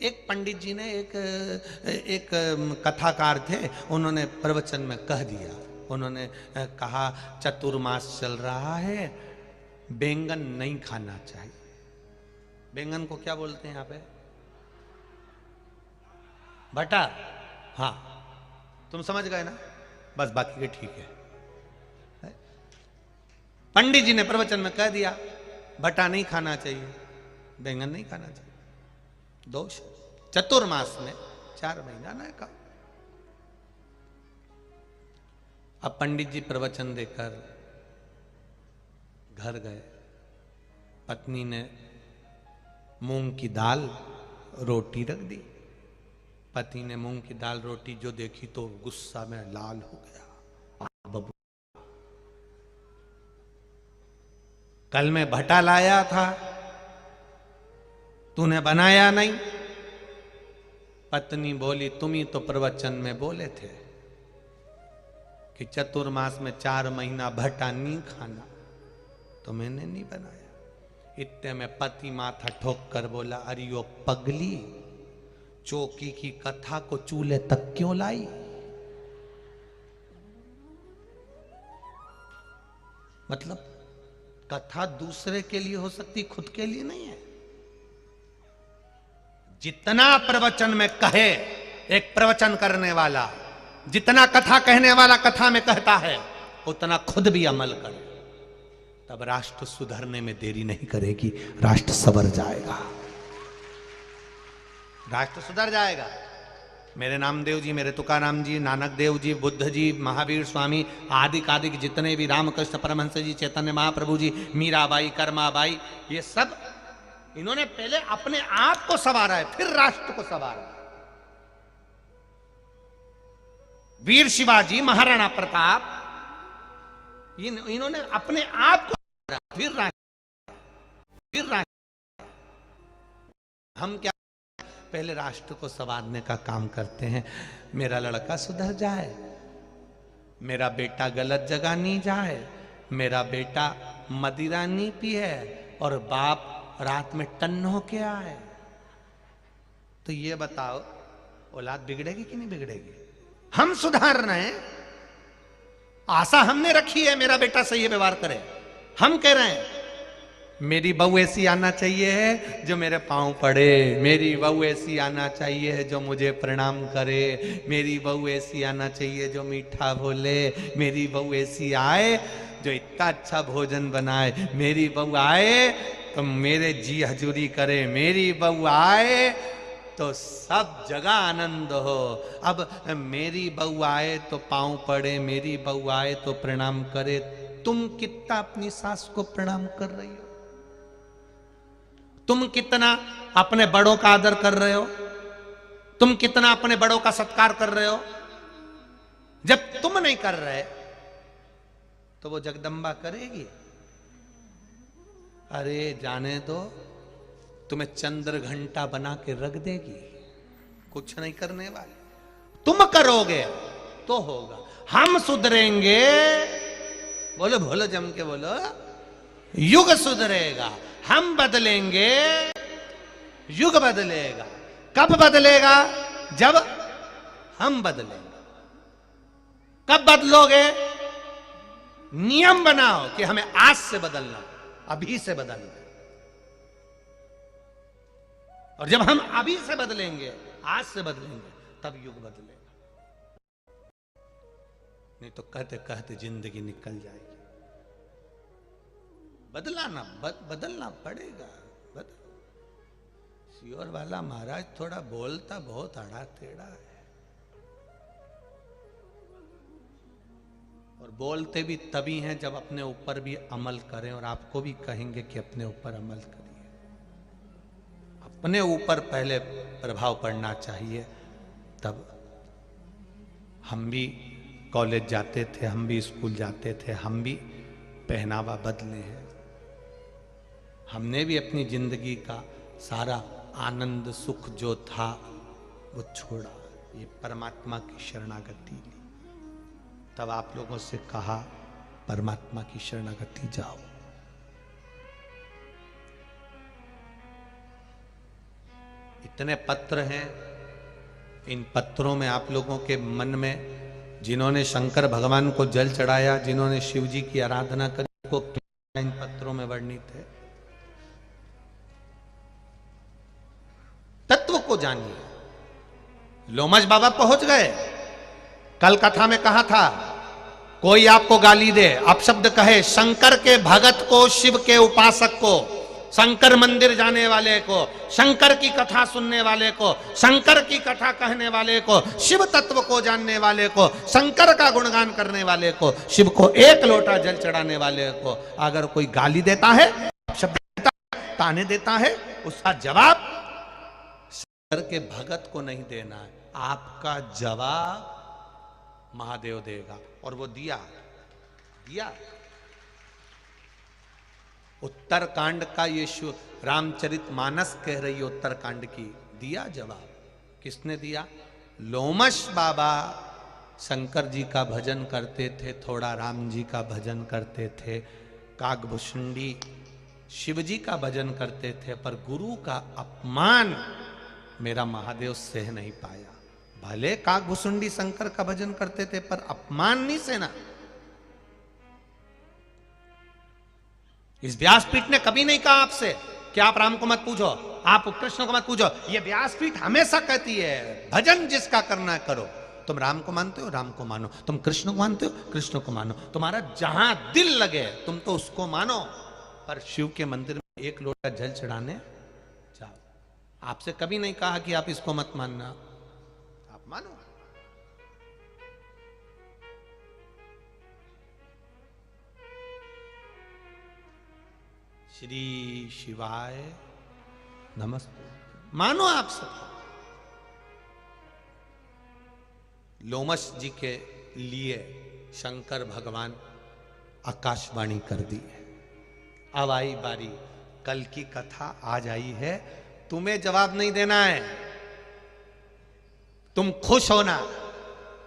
एक पंडित जी ने एक कथाकार थे, उन्होंने प्रवचन में कह दिया, उन्होंने कहा चतुर्मास चल रहा है, बैंगन नहीं खाना चाहिए। बैंगन को क्या बोलते हैं यहाँ पे? भट्टा, हाँ तुम समझ गए ना, बस बाकी के ठीक है। पंडित जी ने प्रवचन में कह दिया भट्टा नहीं खाना चाहिए, बैंगन नहीं खाना चाहिए, दोष। चतुर्मास में 4 महीना न खाओ। अब पंडित जी प्रवचन देकर घर गए। पत्नी ने मूंग की दाल रोटी रख दी। पति ने मूंग की दाल रोटी जो देखी तो गुस्सा में लाल हो गया। बबू कल मैं भट्टा लाया था, तूने बनाया नहीं। पत्नी बोली तुम ही तो प्रवचन में बोले थे कि चतुर्मास में 4 महीना भट्टा नहीं खाना, तो मैंने नहीं बनाया। इतने में पति माथा ठोक कर बोला अरे वो पगली, चौकी की कथा को चूल्हे तक क्यों लाई? मतलब कथा दूसरे के लिए हो सकती, खुद के लिए नहीं है। जितना प्रवचन में कहे एक प्रवचन करने वाला, जितना कथा कहने वाला कथा में कहता है, उतना खुद भी अमल करे, तब राष्ट्र सुधरने में देरी नहीं करेगी, राष्ट्र सवर जाएगा, राष्ट्र सुधर जाएगा। मेरे नामदेव जी, मेरे तुकाराम जी, नानक देव जी, बुद्ध जी, महावीर स्वामी, आदि कादि जितने भी, रामकृष्ण परमहंस जी, चैतन्य महाप्रभु जी, मीराबाई, कर्माबाई, ये सब इन्होंने पहले अपने आप को संवारा है, फिर राष्ट्र को संवारा। वीर शिवाजी, महाराणा प्रताप, इन्होंने अपने आप को संवारा, फिर राष्ट्र। हम क्या पहले राष्ट्र को संवारने का काम करते हैं। मेरा लड़का सुधर जाए, मेरा बेटा गलत जगह नहीं जाए, मेरा बेटा मदिरा नहीं पिए और बाप रात में टन्न होके आए, तो ये बताओ औलाद बिगड़ेगी कि नहीं बिगड़ेगी? हम सुधार रहे हैं, आशा हमने रखी है मेरा बेटा सही व्यवहार करे। हम कह रहे हैं मेरी बहू ऐसी आना चाहिए जो मेरे पांव पड़े, मेरी बहू ऐसी आना चाहिए जो मुझे प्रणाम करे, मेरी बहू ऐसी आना चाहिए जो मीठा बोले, मेरी बहू ऐसी आए जो इतना अच्छा भोजन बनाए, मेरी बहू आए तो मेरे जी हजूरी करे, मेरी बहू आए तो सब जगह आनंद हो। अब मेरी बहू आए तो पांव पड़े, मेरी बहू आए तो प्रणाम करे, तुम कितना अपनी सास को प्रणाम कर रही हो? तुम कितना अपने बड़ों का आदर कर रहे हो? तुम कितना अपने बड़ों का सत्कार कर रहे हो? जब तुम नहीं कर रहे तो वो जगदम्बा करेगी? अरे जाने दो, तुम्हें चंद्र घंटा बना के रख देगी, कुछ नहीं करने वाले। तुम करोगे तो होगा। हम सुधरेंगे, बोलो बोलो जम के बोलो, युग सुधरेगा। हम बदलेंगे, युग बदलेगा। कब बदलेगा? जब हम बदलेंगे। कब बदलोगे? नियम बनाओ कि हमें आज से बदलना, अभी से बदलना। और जब हम अभी से बदलेंगे, आज से बदलेंगे, तब युग बदलेगा। नहीं तो कहते कहते जिंदगी निकल जाएगी। बदलाना बदलना पड़ेगा। सियोर वाला महाराज थोड़ा बोलता बहुत आड़ा टेढ़ा है, और बोलते भी तभी हैं जब अपने ऊपर भी अमल करें, और आपको भी कहेंगे कि अपने ऊपर अमल करिए। अपने ऊपर पहले प्रभाव पड़ना चाहिए, तब। हम भी कॉलेज जाते थे, हम भी स्कूल जाते थे, हम भी पहनावा बदले हैं, हमने भी अपनी जिंदगी का सारा आनंद सुख जो था वो छोड़ा, ये परमात्मा की शरणागति ली। तब आप लोगों से कहा परमात्मा की शरणागति जाओ। इतने पत्र हैं, इन पत्रों में आप लोगों के मन में, जिन्होंने शंकर भगवान को जल चढ़ाया, जिन्होंने शिव जी की आराधना करी, को इन पत्रों में वर्णित है। तत्व को जानिए, लोमश बाबा पहुंच गए। कल कथा में कहा था, कोई आपको गाली दे, अपशब्द कहे, शंकर के भगत को, शिव के उपासक को, शंकर मंदिर जाने वाले को, शंकर की कथा सुनने वाले को, शंकर की कथा कहने वाले को, शिव तत्व को जानने वाले को, शंकर का गुणगान करने वाले को, शिव को एक लोटा जल चढ़ाने वाले को अगर कोई गाली देता है, शब्द देता है, ताने देता है, उसका जवाब शंकर के भगत को नहीं देना है, आपका जवाब महादेव देगा। और वो दिया। उत्तरकांड का ये रामचरितमानस कह रही है, उत्तरकांड की दिया जवाब। किसने दिया? लोमश बाबा शंकर जी का भजन करते थे, थोड़ा राम जी का भजन करते थे, काकभुशुंडी शिव जी का भजन करते थे, पर गुरु का अपमान मेरा महादेव सह नहीं पाया। भले काकभुशुंडी शंकर का भजन करते थे, पर अपमान नहीं सहना। इस व्यासपीठ ने कभी नहीं कहा आपसे कि आप राम को मत पूजो, आप कृष्ण को मत पूजो। ये व्यासपीठ हमेशा कहती है भजन जिसका करना है करो। तुम राम को मानते हो, राम को मानो। तुम कृष्ण को मानते हो, कृष्ण को मानो। तुम्हारा जहां दिल लगे तुम तो उसको मानो, पर शिव के मंदिर में एक लोटा जल चढ़ाने जाओ। आपसे कभी नहीं कहा कि आप इसको मत मानना, आप मानो। श्री शिवाय नमस्ते, मानो आप सब। लोमश जी के लिए शंकर भगवान आकाशवाणी कर दी है। अब आई बारी, कल की कथा आज आई है, तुम्हें जवाब नहीं देना है। तुम खुश होना,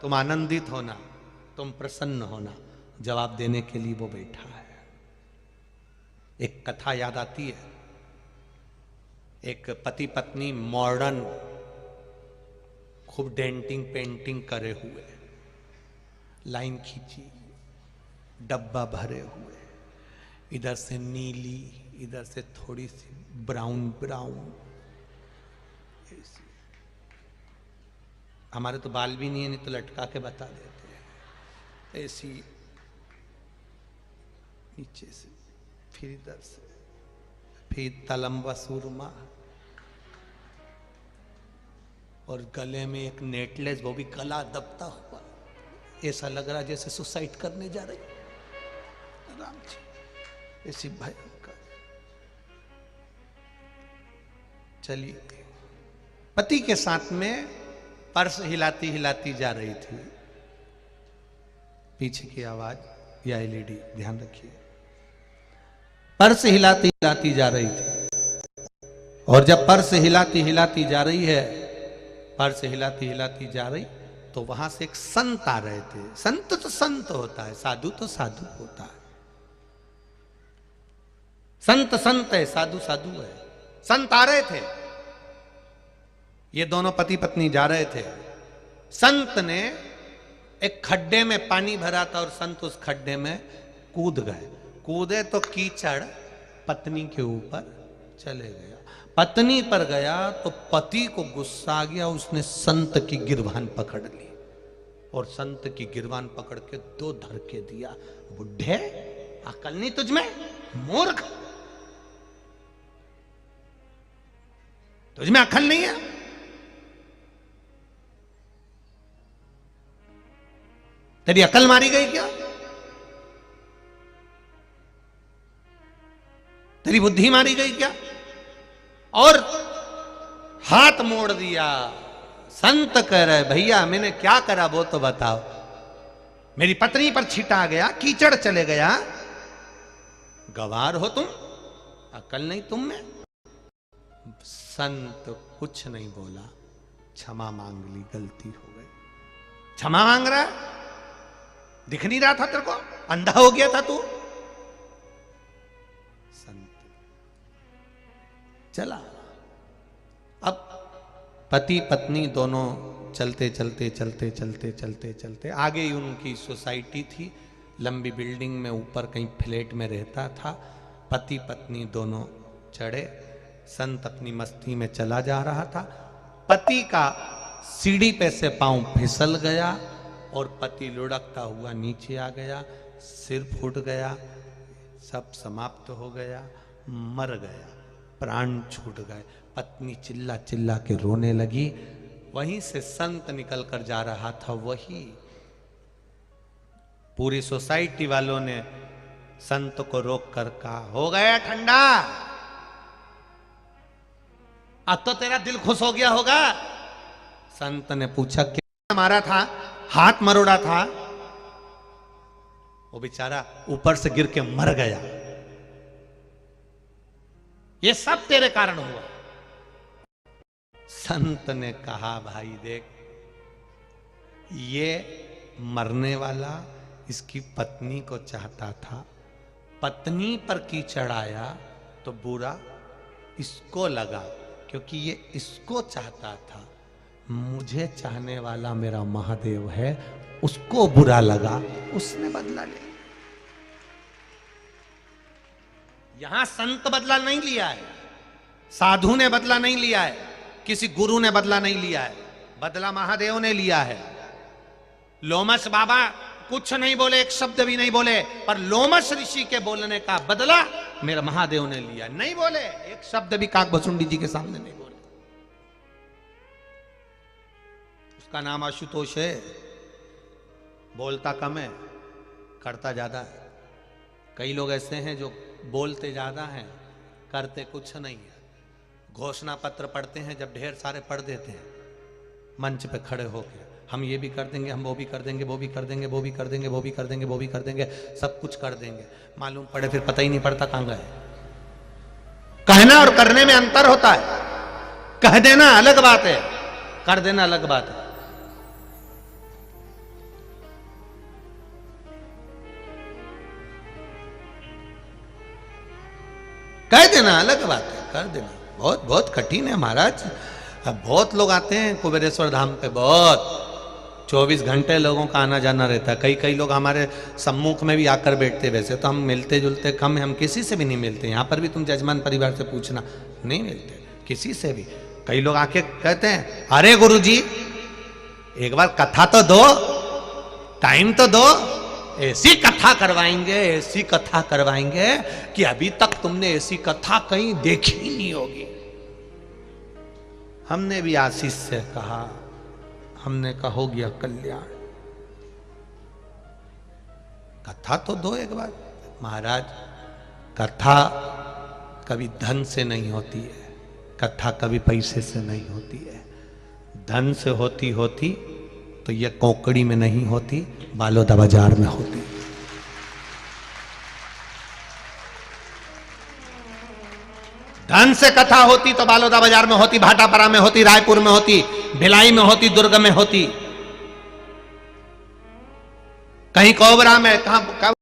तुम आनंदित होना, तुम प्रसन्न होना। जवाब देने के लिए वो बैठा है। एक कथा याद आती है, एक पति पत्नी मॉडर्न खूब डेंटिंग पेंटिंग करे हुए, लाइन खींची, डब्बा भरे हुए, इधर से नीली, इधर से थोड़ी सी ब्राउन ब्राउन। हमारे तो बाल भी नहीं है, नहीं तो लटका के बता देते हैं। ऐसी नीचे से, फिर इधर से, फिर तलम्बा सुरमा, और गले में एक नेकलेस, वो भी गला दबता हुआ। ऐसा लग रहा जैसे सुसाइड करने जा रही राम जी, ऐसी भयंकर। चलिए, पति के साथ में पर्स हिलाती हिलाती जा रही थी। पीछे की आवाज या एलईडी, ध्यान रखिए। पर्स हिलाती हिलाती जा रही थी, और जब पर्स हिलाती हिलाती जा रही है, पर्स हिलाती हिलाती जा रही, तो वहां से एक संत आ रहे थे। संत तो संत होता है, साधु तो साधु होता है। संत संत है, साधु साधु है। संत आ रहे थे, ये दोनों पति पत्नी जा रहे थे। संत ने एक खड्डे में पानी भरा था, और संत उस खड्डे में कूद गए। कूदे तो कीचड़ पत्नी के ऊपर चले गया। पत्नी पर गया तो पति को गुस्सा आ गया, उसने संत की गिरबान पकड़ ली, और संत की गिरबान पकड़ के 2 धड़के दिया। बुढ़े, अकल नहीं तुझमें? मूर्ख, तुझमें अकल नहीं है? तेरी अकल मारी गई क्या? तेरी बुद्धि मारी गई क्या? और हाथ मोड़ दिया। संत कह रहे, भैया मैंने क्या करा वो तो बताओ। मेरी पत्नी पर छिटा गया, कीचड़ चले गया, गवार हो तुम, अकल नहीं तुम में? संत कुछ नहीं बोला, क्षमा मांग ली, गलती हो गई। क्षमा मांग रहा है, दिख नहीं रहा था तेरे को? अंधा हो गया था तू? संत चला। अब पति पत्नी दोनों चलते चलते चलते चलते चलते चलते, आगे ही उनकी सोसाइटी थी, लंबी बिल्डिंग में, ऊपर कहीं फ्लैट में रहता था। पति पत्नी दोनों चढ़े, संत अपनी मस्ती में चला जा रहा था। पति का सीढ़ी पे से पांव फिसल गया और पति लुढ़कता हुआ नीचे आ गया, सिर फूट गया, सब समाप्त हो गया, मर गया, प्राण छूट गए। पत्नी चिल्ला चिल्ला के रोने लगी। वहीं से संत निकल कर जा रहा था, वही पूरी सोसाइटी वालों ने संत को रोक कर कहा, हो गया ठंडा, अब तो तेरा दिल खुश हो गया होगा। संत ने पूछा, क्या मारा था, हाथ मरोड़ा था? वो बेचारा ऊपर से गिर के मर गया। ये सब तेरे कारण हुआ। संत ने कहा, भाई देख, ये मरने वाला इसकी पत्नी को चाहता था, पत्नी पर कीचड़ आया तो बुरा इसको लगा, क्योंकि ये इसको चाहता था। मुझे चाहने वाला मेरा महादेव है, उसको बुरा लगा, उसने बदला लिया। यहां संत बदला नहीं लिया है, साधु ने बदला नहीं लिया है, किसी गुरु ने बदला नहीं लिया है, बदला महादेव ने लिया है। लोमस बाबा कुछ नहीं बोले, एक शब्द भी नहीं बोले, पर लोमस ऋषि के बोलने का बदला मेरा महादेव ने लिया। नहीं बोले, एक शब्द भी काकभसुंडी जी के सामने नहीं बोले। उसका नाम आशुतोष है, बोलता कम है, करता ज्यादा है। कई लोग ऐसे हैं जो बोलते ज्यादा हैं, करते कुछ नहीं है। घोषणा पत्र पढ़ते हैं, जब ढेर सारे पढ़ देते हैं मंच पे खड़े होकर, हम ये भी कर देंगे, हम वो भी कर देंगे, वो भी कर देंगे, वो भी कर देंगे, वो भी कर देंगे, वो भी कर देंगे, सब कुछ कर देंगे। मालूम पड़े फिर पता ही नहीं पड़ता कहां गए। कहना और करने में अंतर होता है। कह देना अलग बात है, कर देना अलग बात है। कह देना अलग बात है, कर देना बहुत बहुत कठिन है महाराज। अब बहुत लोग आते हैं कुबेरेश्वर धाम पे, बहुत 24 घंटे लोगों का आना जाना रहता है। कई कई लोग हमारे सम्मुख में भी आकर बैठते। वैसे तो हम मिलते जुलते कम है, हम किसी से भी नहीं मिलते। यहाँ पर भी तुम जजमान परिवार से पूछना, नहीं मिलते किसी से भी। कई लोग आके कहते हैं, अरे गुरुजी एक बार कथा तो दो, टाइम तो दो, ऐसी कथा करवाएंगे, ऐसी कथा करवाएंगे कि अभी तक तुमने ऐसी कथा कहीं देखी ही नहीं होगी। हमने भी आशीष से कहा, हमने कहा हो गया कल्याण, कथा तो दो एक बार। महाराज कथा कभी धन से नहीं होती है, कथा कभी पैसे से नहीं होती है। धन से होती होती तो ये कोकड़ी में नहीं होती, बालोदा बाजार में होती। धन से कथा होती तो बालोदा बाजार में होती, भाटापारा में होती, रायपुर में होती, भिलाई में होती, दुर्ग में होती, कहीं कोबरा में, कहां